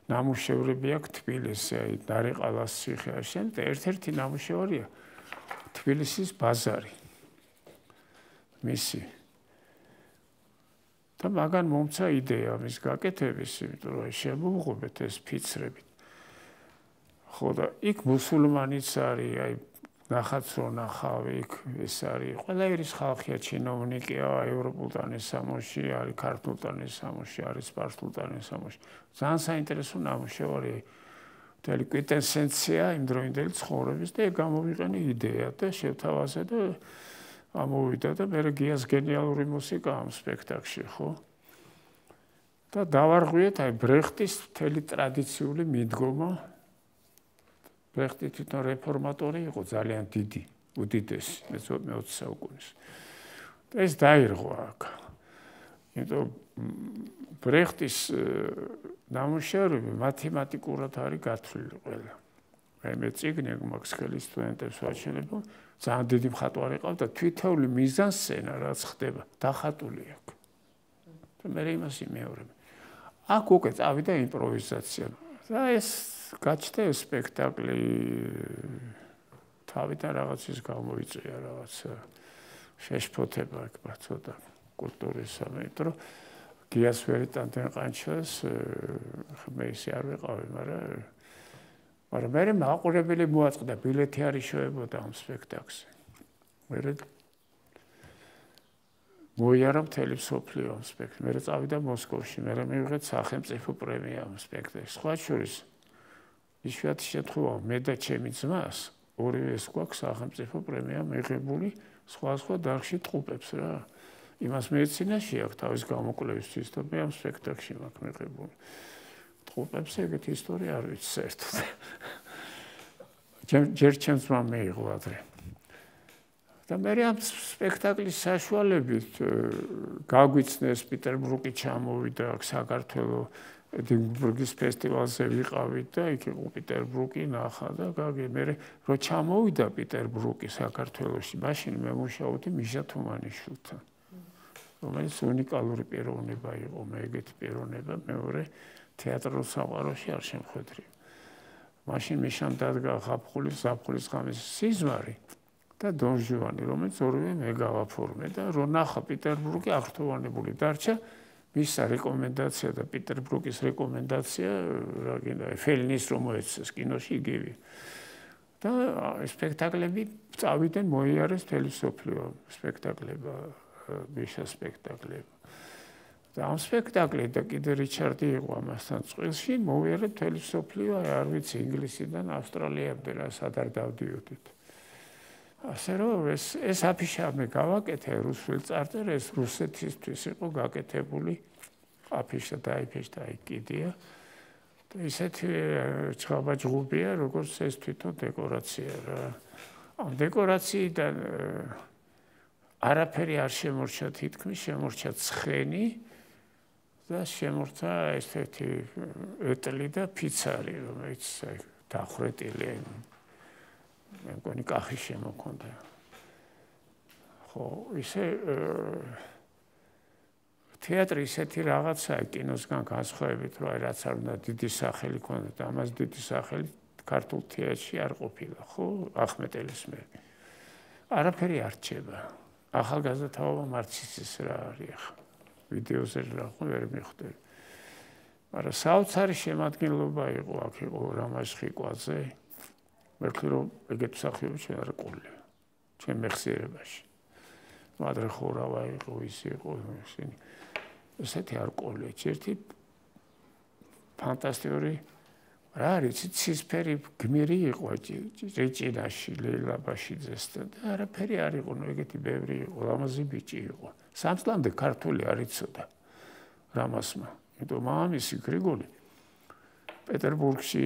ნამუშევრები აქვს თბილისში, აი დარეყალას ციხეში და ერთ-ერთი ნამუშევარია თბილისის ბაზარი. მისი. და მაგან მომცა იდეა მის გაკეთების, იმიტომ რომ შემოვღობეთ ეს ფიცრები. ხო და იქ მუსულმანიც არის, აი ნახაც რო ნახავ იქ ეს არის ყველაერის ხალხია, ჩინოვნიკია, ევროპულ ტანესამოში, არის ქართულ ტანესამოში, არის სპარსულ ტანესამოში. ძალიან საინტერესო ნამუშევარი მთელი კვინტესენცია იმ დროინდელი ცხოვრების და გამოვიყენე იდეა და შევთავაზე და ამოვიდა და მე გიას გენიალური მუსიკა ამ სპექტაკლში, ხო? და დავარღვიეთ აი ბრეხტის მთელი ტრადიციული მიდგომა. ბრეხტი თვითონ რეფორმატორი იყო ძალიან დიდი, უდიდესი მე-20 საუკუნის. ეს დაირღვა აქ. იმიტომ ბრეხტის ნამუშევრები მათემატიკურად არის გათვლილი ყველა. მე წიგნი მაქვს ხელის სტუდენტებს ვაჩვენებ, ძალიან დიდი მხატვარი ყავს და თვითეული მიზანსცენა რაც ხდება, დახატული აქვს. და მე იმას იმეორებ. აქ უკვე წავიდა იმპროვიზაცია. და ეს გაჩნდა სპექტაკლი თავიდან რაღაცის გამოიწვია რაღაც შეშფოთება იქ ცოტა კულტურის სამეთრო გიას ვერი ტანტენ ყანჩას მე ისე არ ვიყავი მაგრამ მე მაყურებელი მოაწყდა ბილეთი არ იშოვებოდა ამ სპექტაკლზე მე მოიარა მთელი მსოფლიო ამ სპექტაკლს მე წავიდა მოსკოვში მე მივიღეთ სახელმწიფო პრემია ამ სპექტაკლს სხვა შორის იშვიათი შემთხვევა მე და ჩემი ძმას ორივე ეს გვაქვს სახელმწიფო პრემია მიღებული სხვა დარგში ტყუპებს რა იმას მეცინაში აქვს თავის გამოკვლევისთვის და მე ამ სპექტაკლში მაქვს მიღებული ტყუპებს ეგეთი ისტორია არ ვიცი საერთოდ ჯერ ჩემს ძმამ მიიღო ადრე და მე ამ სპექტაკლის საშუალებით გაგვიცნეს პეტერბურგი ჩამოვიდა აქ საქართველოს ედინბურგის ფესტივალზე ვიყავით და იქ იყო პეტერბურგი ნახა და მე რო ჩამოვიდა პეტერბურგი საქართველოში მაშინ მე მუშაობდი მიშა თუმანიშვილთან რომელიც უნიკალური პიროვნება იყო მე ეგეთი პიროვნება მეორე თეატრალურ საყვაროში არ შემხვედრი მაშინ მიშამ დადგა ზაფხულის ღამის სიზმარი და დონ ჟუანი რომელიც ორივე მე გავაფორმე და რო ნახა პეტერბურგი აღრთოვანებული დარჩა მისა რეკომენდაცია და პეტერბურგის რეკომენდაცია რა გინდა ფელინის რომ მოეცეს კინოში იგივე და სპექტაკლები წავიდნენ მოიარეს მთელი მსოფლიო სპექტაკლებმა მიშა სპექტაკლები და ამ სპექტაკლი და კიდე რიჩარდი იყო ამასთან წყვილში მოიარე მთელი მსოფლიო არ ვიცი ინგლისიდან ავსტრალიამდე რა სადარ დავდიოდით ასე რომ ეს აფიშა მე გავაკეთე რუსულ წარწერას რუსეთისთვის იყო გაკეთებული აფიშა დაიფეშდა იქიდია და ისეთი ჩხაბა ჯგუფია როგორც ეს თვითონ დეკორაცია რა ამ დეკორაციიდან არაფერი არ შემორჩა თითქმის შემორჩა ცხენი და შემორჩა ესეთი ეტლი და ფიცარი რომელიც დახრეტილი მე მგონი კახი შემოქონდა ხო, ისე თეატრი ისეთი რაღაცაა კინოსგან განსხვავებით, რომ აი რაც არ უნდა დიდი სახელი ქონდეთ, ამას დიდი სახელი ქართულ თეატრში არ ყოფილა, ხო? ახმეტელის მიერ. არაფერი არ რჩება. ახალგაზრდა თაობა მარც ის რა არის ახლა. ვიდეოზე რა ხო ვერ მიხვდები. მაგრამ საოცარი შემადგენლობა იყო, აქ იყო რამაზ ხიკვაძე. მე ვთქვი რომ ეგეთ მსახიობი ჩვენ არ ყოლია. ჩვენ მეხსიერებაში. მადრე ხორავა იყო, ის იყო, ისინი. ესეთი არ ყოლია, ერთი ფანტასტიკური რა არის, ცისფერი გმირი იყო რეჭინაში, ლეილაბაშიძესთან და არაფერი არ იყო, ეგეთი ბევრი იყო, ლამაზი ბიჭი იყო. სამწლამდე ქართული არ იცოდა რამასმა. იმიტომ მამამისი გრიგოლი პეტერბურგში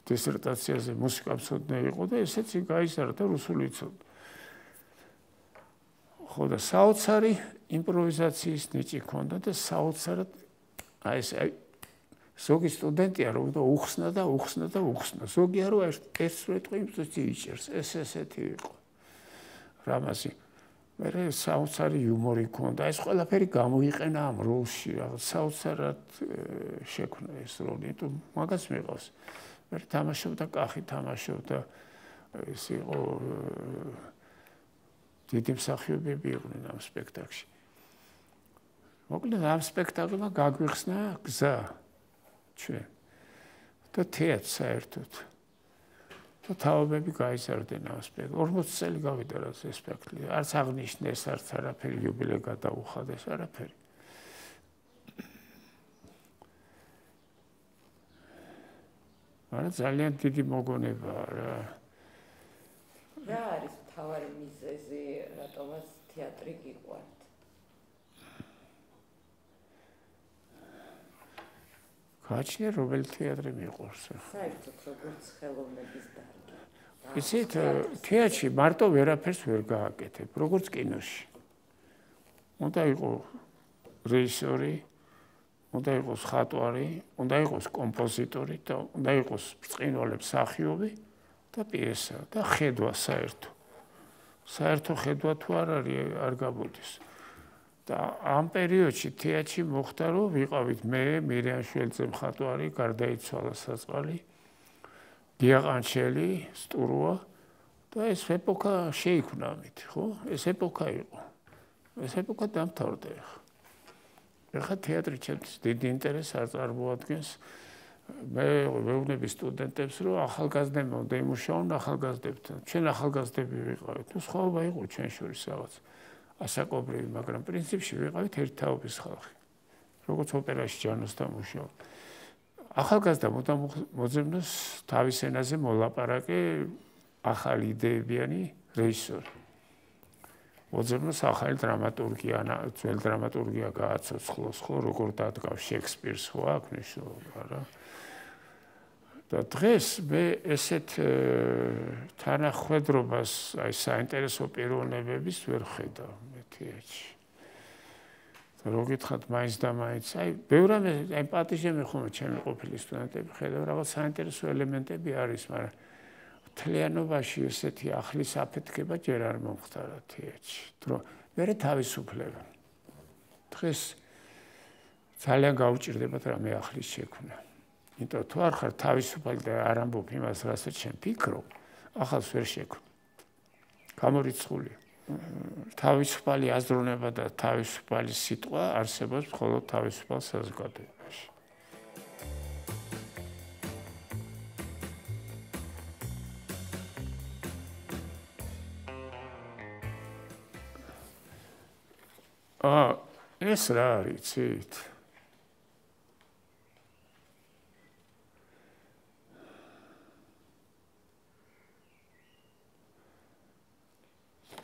დისერტაციაზე მუსიკამცოდნე იყო და ესეც გაიზარდა და რუსული იცოდა. ხო და საოცარი იმპროვიზაციის ნიჭი ჰქონდა და საოცარად აი ეს ზოგი სტუდენტია რომ უხსნა და უხსნა და უხსნა. ზოგია რომ ერთ სიტყვი იმწუთი იჭერს. ეს ესეთი იყო. რამაზი მე საოცარი იუმორი ჰქონდა. ეს ყველაფერი გამოიყენა ამ როლში. რაღაც საოცარად შექმნა ეს როლი. თუ მაგას მიყავს. მე თამაშობდა კახი, თამაშობდა ეს იყო დიდი მსახიობები იყვნენ ამ სპექტაკლში. მოკლედ ამ სპექტაკლმა გაგვიხსნა გზა ჩვენ და თეატრს საერთოდ და თაობები გაიზარდნენ ამ სპექტაკლში. 40 წელი გავიდა რა ეს სპექტაკლი. არც აღნიშნეს, არც არაფერი იუბილე გადაუხადეს, არაფერი. მაგრამ ძალიან დიდი მოგონებაა რა. რა არის მთავარი მიზეზი, რატომაც თეატრი გიყვართ? გაჩნია რომელი თეატრი მიყვარს. საერთოდ როგორც ხელოვნების დარგი. იცით, თეატრში მარტო ვერაფერს ვერ გააკეთებ, როგორც კინოში. უნდა იყოს რეჟისორი, უნდა იყოს ხატვარი, უნდა იყოს კომპოზიტორი და უნდა იყოს ბრწყინვალე მსახიობი და პიესა და ხედვა საერთო. საერთო ხედვა თუ არ არის, არ გამოდის. და ამ პერიოდში თეატრში მოხდა რომ ვიყავით მე, მირიან შველძე მხატვარი, გარდაიცვალა საწყალი, გია ყანჩელი, სტურუა და ეს ეპოქა შეიქმნა ამით, ხო? ეს ეპოქა იყო. ეს ეპოქა დამთავრდა ახლა. ახლა თეატრი ჩემთვის დიდი ინტერესს არ წარმოადგენს. მე ვეუბნები სტუდენტებს, რომ ახალგაზრდებმა უნდა იმუშაონ ახალგაზრდებთან. ჩვენ ახალგაზრდები ვიყავით. თუ სხვაობა იყო ჩვენ შორის რაღაც ასაკობრივი, მაგრამ პრინციპში ვიყავით ერთ თაობის ხალხი. როგორც ოპერაში ჯანოსთან მუშაობ. ახალგაზრდა მოძებნოს თავის ენაზე მოლაპარაკე ახალი იდეებიანი რეჟისორი. მოძებნოს ახალი დრამატურგია, ძველ დრამატურგია გააცოცხლოს, ხო, როგორ დადგავს შექსპირს, ხო, აქ მნიშვნელობა რა. და დღეს მე ესეთ თანახვედრობას, აი საინტერესო პიროვნებების ვერ ხედავ მე თეატრში. რო გითხათ მაინც და მაინც, აი ბევრამე აი პატიჟემი ხომ ჩემი ყოფილი სტუდენტები ხედავ, რაღაც საინტერესო ელემენტები არის, მაგრამ მთლიანობაში ესეთი ახლის აფეთქება ჯერ არ მომხდარა თეატრში. რომ მერე თავისუფლება. დღეს ძალიან გაუჭირდებათ რამე ახლის შექმნა. იმიტომ თუ არ ხარ თავისუფალი და არ ამბობ იმას, რასაც შენ ფიქრობ, ახალს ვერ შექმნ. გამორიცხული. თავისუფალი აზროვნება და თავისუფალი სიტყვა არსებობს მხოლოდ თავისუფალ საზოგადოებაში. ეს რა არის, იცით?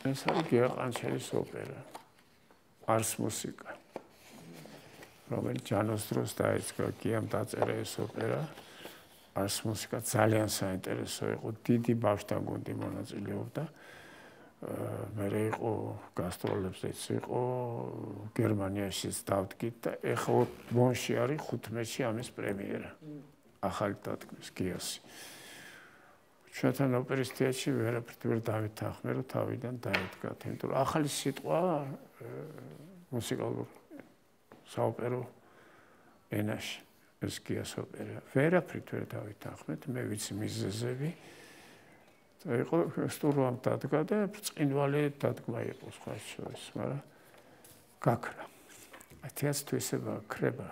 ეს არის გია ყანჩელის ოპერა, არს მუსიკა, რომელიც ჯანოს დროს დაიწყო, გიამ დაწერა ეს ოპერა, არს მუსიკა ძალიან საინტერესო იყო, დიდი ბავშვთა გუნდი მონაწილეობდა, მე იყო გასტროლებზეც იყო, გერმანიაშიც დავდგით და ეხლა ბონში არის 15-ში ამის პრემიერა, ახალი დადგმის გიასი. ჩვენთან ოპერის თეატრში ვერაფრით ვერ დავითანხმე, რომ თავიდან დაიდგათ, იმიტომ რომ ახალი სიტყვა მუსიკალურ საოპერო ენაში ეს გიას ოპერა. ვერაფრით ვერ დავითანხმეთ, მე ვიცი მიზეზები. იყო სტურვამ დადგა და ბრწყინვალე დადგმა იყო სხვა შორის, მაგრამ გაქრა. თეატრში ესება ქრება.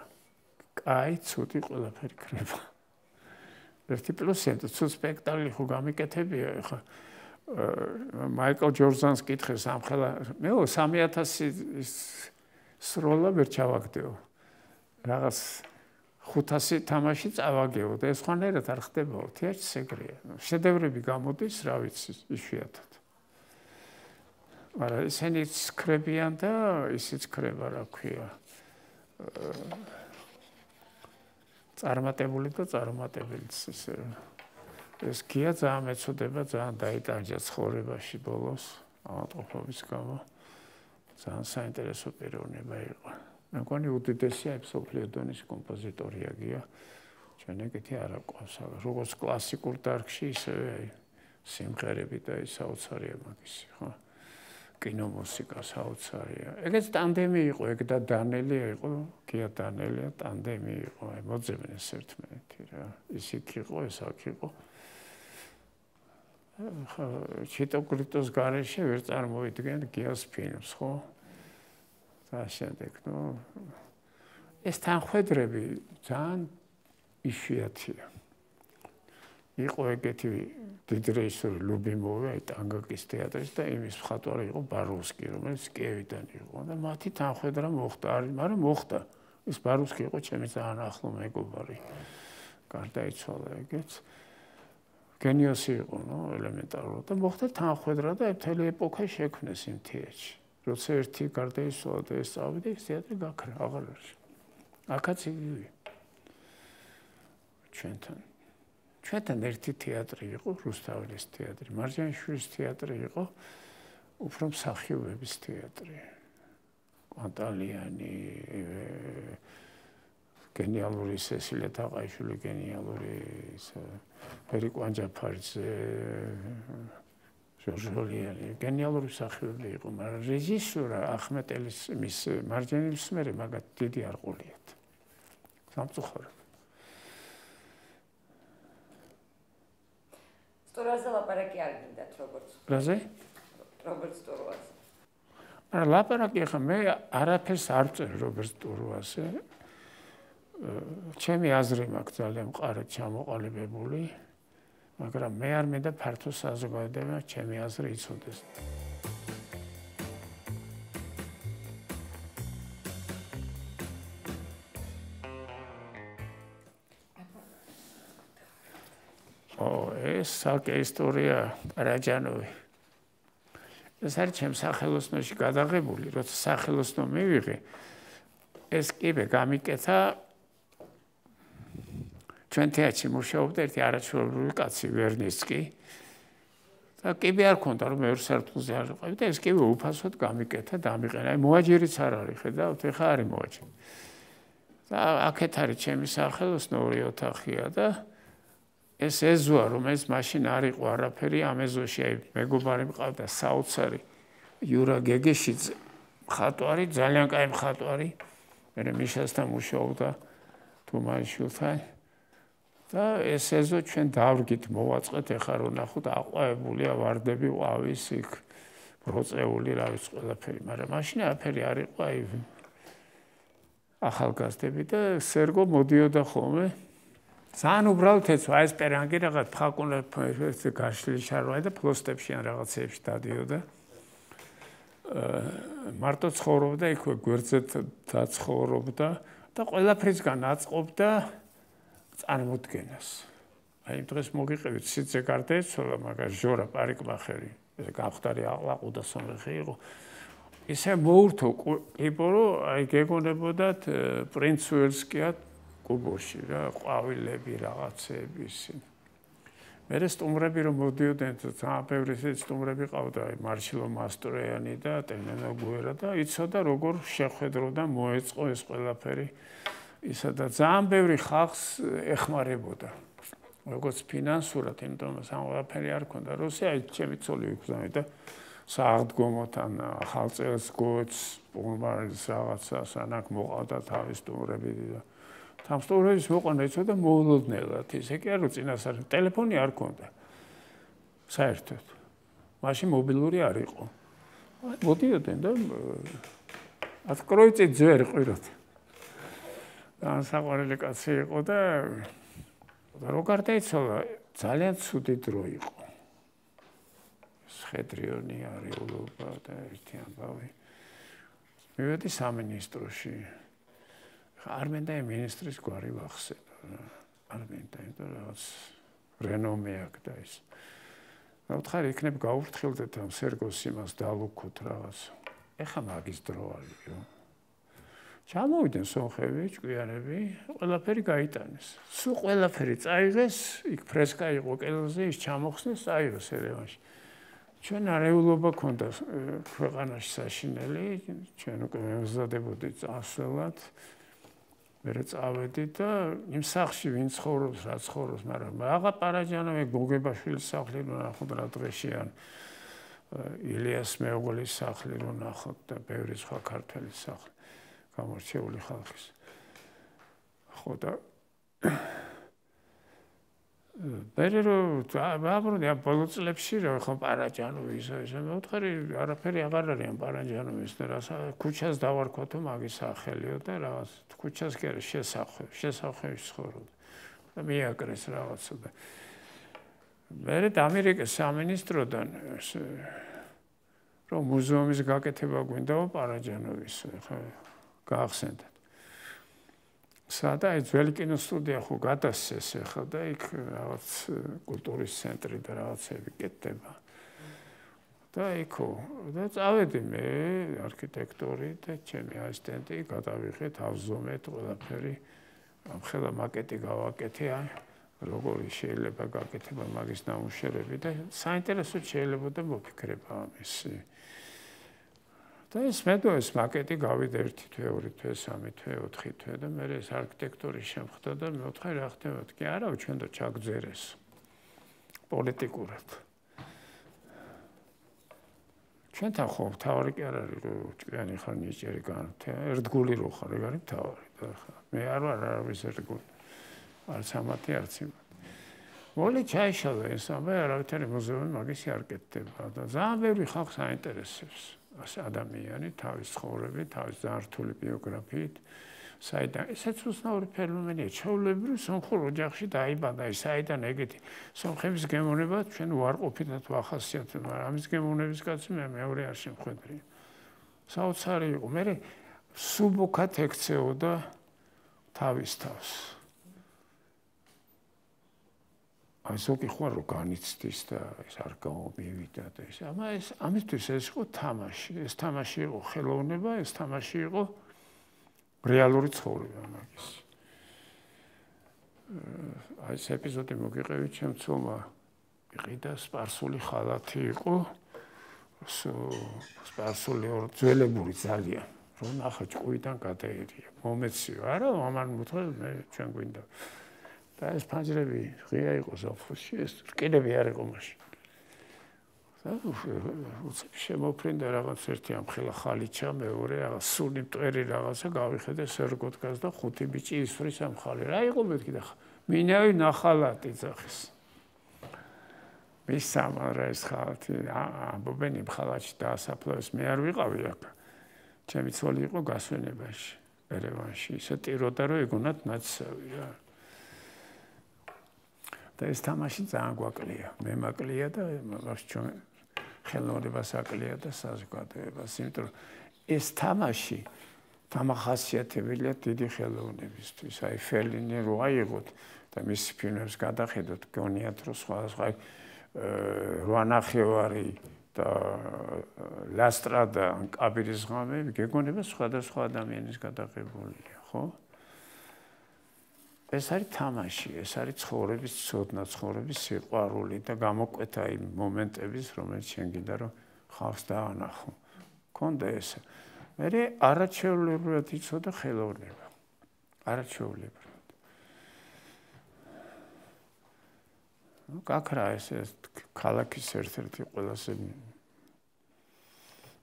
კაი, ცუდი ყველაფერი ქრება. ერთი პლუსი, თუ სპექტაკლი ხო გამიკეთებია, ხა მაიკლ ჯორდანს კითხეს ამხელა, მე 3000 სროლა ვერ ჩავაგდეო. რაღაც 500 თამაში წავაგეო და ეს ხანერად არ ხდებაო, თეატრში ეგრეა. შედევრები გამოდის, რა ვიცი, იშვიათად. მაგრამ ისინი ქრებიან და ისიც ქრება, რა ქვია. წარმატებული და წარმატებელიც ესე. ეს გია ძალიან მეწოდება, ძალიან დაიტანჯა ცხოვრებაში ბოლოს, ავადმყოფობის გამო. ძალიან საინტერესო პიროვნება იყო. მე მგონი უდიდესია მსოფლიო დონის კომპოზიტორია გია. ჩვენ ეგეთი არ აყვავს, როგორც კლასიკურ დარგში, ისევე სიმღერები და ის საოცარია მაგისი, ხო? კინომუსიკა საოცარია. ეგეც ტანდემი იყო, ეგ და დანელი იყო, გია დანელია, ტანდემი იყო, მოძებნეს ერთმანეთი რა. ის იქ იყო, ეს აქ იყო. ხა ჩიტოკრიტოს გარეშე ვერ წარმოვიდგენ გიას ფილმს, ხო? და შემდეგ, ეს თანხმედრები ძალიან იშვიათია. იყო ეგეთი დიდი რეჟისორი ლუბიმოვი, ტანგაკის თეატრში და იმის მხატვარი იყო ბაროვსკი, რომელიც კიევიდან იყო და მათი თანხმედრა მოხდა, მაგრამ მოხდა. ეს ბაროვსკი იყო ჩემი ძალიან ახლო მეგობარი. გარდაიცვალა ეგეც. გენიოსი იყო, ელემენტარულად და მოხდა თანხმედრა და მთელი ეპოქა შექმნეს იმ თეატრში. როცა ერთი გარდაიცვალა და ეს წავიდა, ეს თეატრი გაქრა, აღარ არის. აქაც იგივე. ჩვენთან ერთი თეატრი იყო, რუსთაველის თეატრი, მარჯანიშვილის თეატრი იყო, უფრო მსახიობების თეატრი. კვანტალიანი, გენიალური სესილია თაყაიშვილი, გენიალური ფერი კვანჯაფარიძე, ჟორჟოლიანი, გენიალური მსახიობი იყო, მაგრამ რეჟისორა ახმეტელის მის მარჯანიშვილის მერე მაგათ დიდი არ ყოლიათ. სამწუხაროდ. სტურვაზე ლაპარაკი არ გინდათ როგორც. რაზე? როგორც სტურვაზე. არა, ლაპარაკი ახლა მე არაფერს არ ვწერ როგორც სტურვაზე. ჩემი აზრი მაქვს ძალიან მყარად ჩამოყალიბებული, მაგრამ მე არ მინდა ფართო საზოგადოება ჩემი აზრი იცოდეს. ეს საკე ისტორია რაჯანოვი. ეს არის ჩემ სახელოსნოში გადაღებული, როცა სახელოსნო მივიღე, ეს კიბე გამიკეთა ჩვენ თეატრში მუშაობდა ერთი არაჩვეულებრივი კაცი ვერნიცკი და კიბე არ ქონდა რომ მეორე სართულზე არ ვიყავი და ეს კიბე უფასოდ გამიკეთა და ამიყენა. აი მოაჯერიც არ არის, ხედავთ, ეხა არის მოაჯერი. და აქეთ არის ჩემი სახელოსნო ორი ოთახია და ეს ეზოა, რომელიც მაშინ არ იყო არაფერი, ამ ეზოში აი მეგობარი მყავდა საოცარი იურა გეგეშიძე, მხატვარი, ძალიან კაი მხატვარი. მე მიშასთან მუშაობდა თუმანიშვილთან. და ეს ეზო ჩვენ დავრგით, მოვაწყეთ, ეხლა რო ნახოთ, აყვავებულია ვარდები, ყავის იქ პროწეული, რა ვიცი ყველაფერი, მაგრამ მაშინ არაფერი არ იყო, აი ახალგაზრდები და სერგო მოდიოდა ხოლმე. ძალიან უბრალოდ ეცვა, ეს პერანგი რაღაც ფხაკუნებს გაშლილი შარვაი და ფლოსტებში ან რაღაცეებში დადიოდა. მარტო ცხოვრობდა, იქ გვერდზე დაცხოვრობდა და ყველაფრისგან აწყობდა წარმოდგენას. აი იმ დღეს მოგიყევით სიძე გარდაეცვალა, მაგრამ ჟორა პარიკმახერი, ეს გამხდარი აყლაყუდა სომეხი იყო. ისე მოურთო ყიპო, რომ აი გეგონებოდათ პრინც უელსკია კუბოში რა, ყვავილები, რაღაცეები ისინი. მერე სტუმრები რომ მოდიოდნენ, ძალიან ბევრი სტუმრები ყავდა, მარშილო მასტროიანი და ტენენო გუერა და იცოდა როგორ შეხვედრო და მოეწყო ეს ყველაფერი. ისა და ძალიან ბევრი ხალხს ეხმარებოდა. როგორც ფინანსურად, იმიტომ რომ სამყველაფერი არ ქონდა. რუსია ჩემი ცოლი ვიგზავნე და სააღდგომოთან ახალწელს გოც, პულმარის რაღაცას ანაკ მოყავდა თავის სტუმრები და თან სტუმრების მოყვანა იცოდა მოულოდნელად. ისე კი არა წინასწარ ტელეფონი არ ქონდა. საერთოდ. მაშინ მობილური არ იყო. მოდიოდნენ და откройте дверь ყიროთ. საყვარელი კაცი იყო და რო გარდაიცვალა ძალიან ცუდი დრო იყო. შეტრიონი არეულობა და ერთი ამბავი. მივედი სამინისტროში. არ მინდა მინისტრის გვარი ვახსენო. არ მინდა, იმიტომ რაღაც რენომე აქვს და ის. ვთქვი, იქნებ გაუფრთხილდეთ ამ სერგოს იმას დალუქოთ რაღაც. ეხა მაგის დრო არისო. ჩამოვიდნენ სომხები, ჭკვიანები, ყველაფერი გაიტანეს. სულ ყველაფერი წაიღეს, იქ ფრესკა იყო კელზე, ის ჩამოხსნეს, წაიღეს ერევანში. ჩვენ არეულობა ქონდა ქვეყანაში საშინელი, ჩვენ უკვე მემზადებოდით წასვლად. მერე წავედი და იმ სახლში ვინ ცხოვრობს, რა ცხოვრობს, მაგრამ რაღა პარაჯანოვი გოგებაშვილის სახლი რო ნახოთ რა დღეში ან ილიას მეუღლის სახლი რო ნახოთ და ბევრი სხვა ქართველის სახლი გამორჩეული ხალხის. ხო და მერე რო ვაბრუნდი ამ ბოლო წლებში რა ხო პარაჯანოვი ისე მევთხარი არაფერი აღარ არის ამ პარაჯანოვის და რა ქუჩას დავარქვათო მაგის სახელიო და რაღაც ქუჩას კი არა შესახვევში ცხოვრობდა და მიაკრეს რაღაცა და მერე ამერიკის სამინისტროდან რომ მუზეუმის გაკეთება გვინდაო პარაჯანოვის ხა გაახსენდათ სადა ძველი კინოსტუდია ხო გადასცეს ახლა და იქ რაღაც კულტურის ცენტრი და რაღაცები კეთდება. და იქო და წავედი მე არქიტექტორი და ჩემი ასისტენტი გადავიღეთ ავზომეთ ყველაფერი ამ ხელა მაკეტი გავაკეთე როგორი შეიძლება გაკეთება მაგის ნამუშევრები და საინტერესო შეიძლება და მოფიქრება ამისი. და ეს მედოეს მაკეტი გავიდა 1 თვე, 2 თვე, 3 თვე, 4 თვე და მე ეს არქიტექტორი შემხდა და მე ვთქვი რა ხდება კი არა ჩვენ და ჩაგძერეს პოლიტიკურად. ჩვენთან ხო თავი კი არ არის რომ ჭკვიანი ხარ ნიჭიერი განთე ერთგული რო ხარ ეგ არის თავი და ხა მე არ ვარ არავის ერთგული არც ამათი არც იმათი. მოლი ჩაიშალა ეს ამბე არავითარი მუზეუმი მაგისი არ კეთდება და ძალიან ბევრი ხალხს აინტერესებს. ადამიანი თავის ცხოვრებით, თავის ზართული ბიოგრაფიით, საიდან ესეც უცნაური ფენომენია, ჩვეულებრივ სომხურ ოჯახში დაიბადა, საიდან ეგეთი სომხების გემოვნება ჩვენ უარყოფითად ვახასიათებთ, მაგრამ ამის გემოვნების კაცი მე მეორე არ შემხედრი. საოცარი იყო, მე სუბუქად ექცეოდა თავის თავს. ასოქი ხო რო განიცდის და ეს არ გამომივიდა და ეს ამისთვის ეს იყო თამაში, ეს თამაში იყო ხელოვნება, ეს თამაში იყო რეალური ცხოვრება მაგის. აი ეს ეპიზოდი მოგიყევი ჩემ ცოლმა იყიდა სპარსული ხალათი იყო სპარსული ძველებური ძალიან რომ ნახა ჭკუიდან გადაერია მომეციო არა ამან მოთხოვე მე ჩვენ გვინდა და ეს ფანჯრები ღია იყო ზაფხულში ეს რკინები არ იყო მაშინ და შემოფრინდა რაღაც ერთი ამ ხელა ხალიჩა მეორე რაღაც სული მტვერი რაღაცა გავიხედე სერგოდგას და 5 ბიჭი ისვრის ამ ხალი რა იყო მეთქი და მინავი ნახალატი ძახის მის სამარა ეს ხალათი ამბობენ იმ ხალათში დაასაფლავეს მე არ ვიყავი აქ ჩემი ცოლი იყო გასვენებაში ერევანში ისე ტიროდა რომ ეგონათ ნაცსავი რა და ეს თამაში ძალიან გვაკლია მე მაკლია და მაგას ჩვენ ხელოვნებას აკლია და საზოგადოებას იმიტომ რომ ეს თამაში დამახასიათებელია დიდი ხელოვნებისთვის აი ფელინი რო აიღოთ და მის ფილმებს გადახედოთ გონიათ რომ სხვადასხვა რვანახევარი და ლასტრადა კაბირის ღამე გეგონება სხვადასხვა ადამიანის გადაღებულია ხო ეს არის თამაში ეს არის ცხოვრების ცოდნა ცხოვრების სიყვარული და გამოკვეთა იმ მომენტების რომელიც შენ გინდა რომ ხალხს დაანახო კონდა ეს მე არაჩვეულებრივად იცოდა ხელოვნება არაჩვეულებრივად გაქრა ეს ქალაქის ერთ-ერთი ყველაზე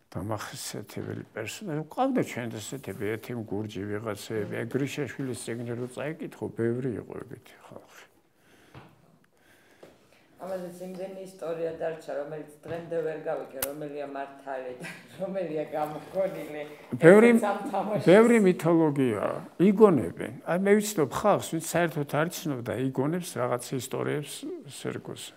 დამახასიათებელი პერსონაჟი. ყავდა ჩვენ ესეთები, ეთიმ გურჯი ვიღაცები, გრიშაშვილის წიგნი რო წაიკითხო, ბევრი იყო ეგეთი ხალხი. ამაზე იმდენი ისტორია დარჩა, რომელიც დღემდე ვერ გავიგე, რომელია მართალი და რომელია გამოგონილი. ბევრი მითოლოგია იგონებენ. აი მე ვიცნობ ხალხს, ვინც საერთოდ არ იცნობდა, იგონებს რაღაც ისტორიებს სერგოზე.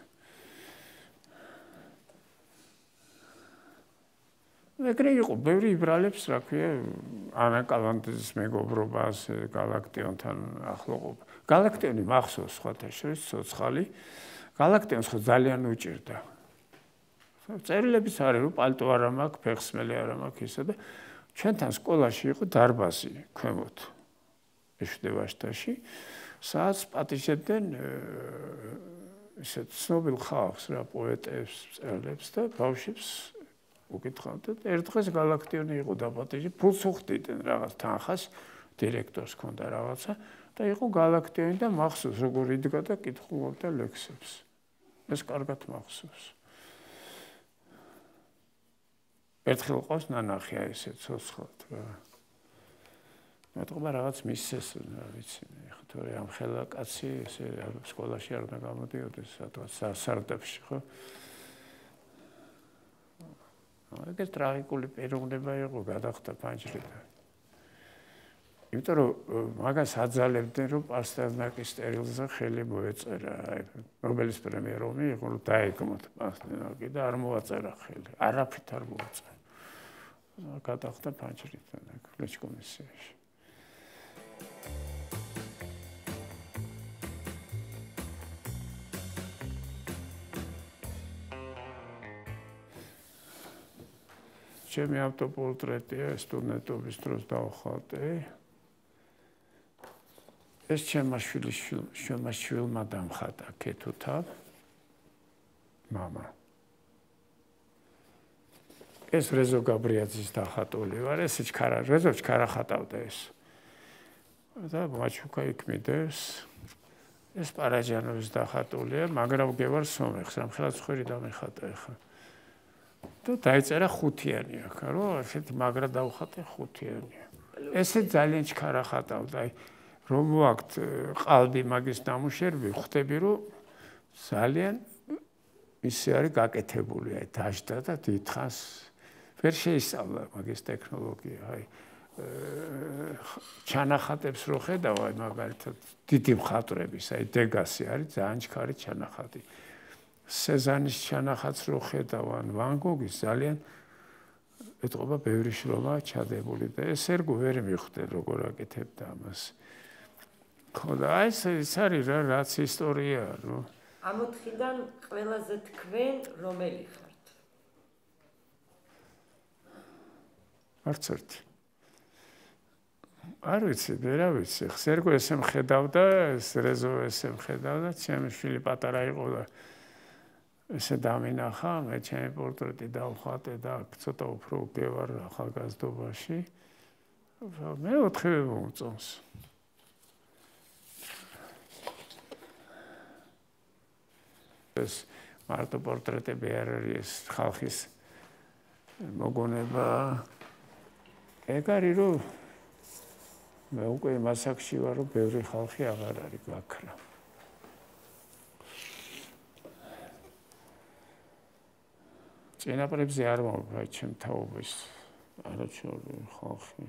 ეგრე იყო, ბევრი იბრალებს, რა ქვია, ანა კალანდაძის მეგობრობას, გალაქტიონთან ახლოყობა. გალაქტიონი მახსოვს სხვათა შორის ცოცხალი. გალაქტიონს ხო ძალიან უჭირდა. წერილებიც არის, რომ პალტო არ მაქვს, ფეხსმელი არ მაქვს ისა და ჩვენთან სკოლაში იყო დარბაზი ქვემოთ ეშვდევაშტაში, სადაც პატიჟებდნენ ისეთ ცნობილ ხალხს, რა პოეტებს, მწერლებს და ბავშვებს უკითხავდნენ. ერთ დღეს გალაქტიონი იყო დაპატიჟი, ფულს უხდიდნენ რაღაც თანხას, დირექტორს ჰქონდა რაღაცა და იყო გალაქტიონი და მახსოვს როგორ იდგა და კითხულობდა ლექსებს. ეს კარგად მახსოვს. ერთხელ ყავს ნანახი აი ესე ცოცხლად რა. მეთქმა რაღაც მისცეს, რა ვიცი, ხო თორე ამ ხელა კაცი ესე სკოლაში არ უნდა გამოდიოდეს სადღაც სასარდაფში, ხო? ეგრე ტრაგიკული პიროვნება იყო, გადახდა ფანჯრიდან. იმიტომ რომ მაგას აძალებდნენ, რომ პასტერნაკის სტერილზე ხელი მოეწერა, აი ნობელის პრემია რომ მიიღო, რომ დაეგმოთ პასტერნაკი და არ მოაწერა ხელი, არაფრით არ მოაწერა. გადახდა ფანჯრიდან აქ ლეჩკომისიაში. ჩემი ავტოპორტრეტია სტუდენტობის დროს დავხატე. ეს ჩემმა შვილმა დამხატა ქეთუთა მამა. ეს რეზო გაბრიაძის დახატული ვარ, ეს რეზო ჩქარა ხატავდა ეს. და მაჩუკა იქ მიდევს. ეს პარაჯანოვის დახატულია, მაგრამ გევარ სომეხს, ამხელად ხვერი დამეხატა ახლა. და დაიწერა ხუთიანი აქ, რომ ასეთი მაგრა დავხატე ხუთიანია. ესე ძალიან ჩქარა ხატავდა, აი რომ ვაქვთ ყალბი მაგის ნამუშევრები, ხვდები რომ ძალიან ისე არის გაკეთებული, აი დაждდა და დიდხანს ვერ შეისწავლა მაგის ტექნოლოგია, აი ჩანახატებს რო ხედავ, აი მაგალითად დიდი მხატვრების, აი დეგასი არის ძალიან ჩქარი ჩანახატი. სეზანის ჩანახატს რო ხედავ, ან ვან გოგის ძალიან ეთყობა ბევრი შრომა ჩადებული და ეს ერგო ვერ მიხვდე როგორ აკეთებდა ამას. ხო და აი ეს არის რა რაც ისტორიაა, რო ამ ოთხიდან ყველაზე თქვენ რომელი ხართ? არც ერთი. არ ვიცი, ვერა ვიცი. ხსერგო ესე მხედავდა, ეს რეზო ესე მხედავდა, ჩემი შვილი პატარა იყო და ესე დამინახა, მე ჩემი პორტრეტი დავხატე და ცოტა უფრო გევარ ახალგაზრდობაში. მე ოთხივე მომწონს. ეს მარტო პორტრეტები არ არის ხალხის მოგონება. ეგ არის რომ მე უკვე მასაკში ვარ, რომ ბევრი ხალხი აღარ არის გაქრა. წინაპრებზე არ მომბა ჩემ თაობის არაჩვეულებრივი ხალხი.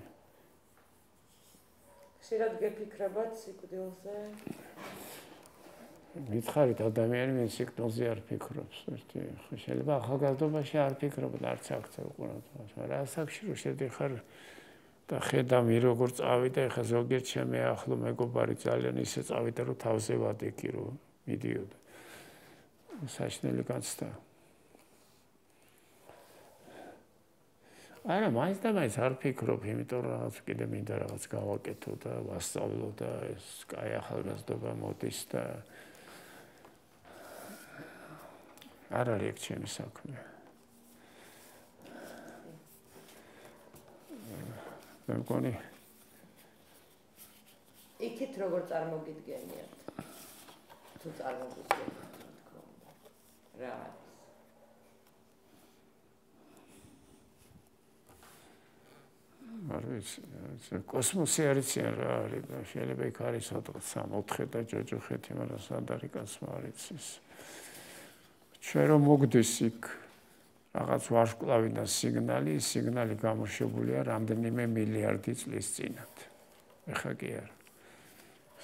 ხშირად გეფიქრებათ სიკვდილზე? მითხარით ადამიანი მე სიკვდილზე არ ფიქრობს, ერთი შეიძლება ახალგაზრდობაში არ ფიქრობ და არც აქ უყურებთ, მაგრამ ასაკში რო შედიხარ და ხედავ როგორ წავიდა, ეხლა ზოგიერთ ჩემი ახლო მეგობარი ძალიან ისე წავიდა, რომ თავზე ვადეკი რო მიდიოდა. საშნელი გაცდა. არა, მაინც და მაინც არ ფიქრობ, იმიტომ რომ რაღაც კიდე მინდა რაღაც გავაკეთო და ვასწავლო და ეს კაი ახალგაზრდობა მოდის და არ არის ეგ ჩემი საქმე. მე მგონი იქით როგორ წარმოგიდგენიათ? თუ წარმოგიდგენიათ, რა თქმა რა არის კოსმოსი არის რა არის და შეიძლება იქ არის 3-4 და ჯოჯოხეთი მაგრამ სად არის კაცმა არის ის ჩვენ რომ მოგდეს იქ რაღაც ვარსკვლავიდან სიგნალი გამოშვებულია რამდენიმე მილიარდი წლის წინათ ეხა კი არა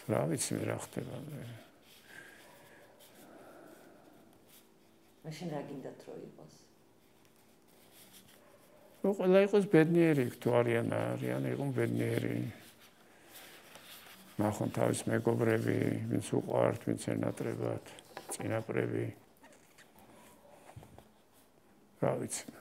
რა ვიცი რა ხდება მაშინ რა გინდათ რო იყოს ყველა იყოს ბედნიერი თუ არიან იყო ბედნიერი ნახონ თავის მეგობრები ვინც უყვართ ვინც ენატრებათ წინაპრები რა ვიცი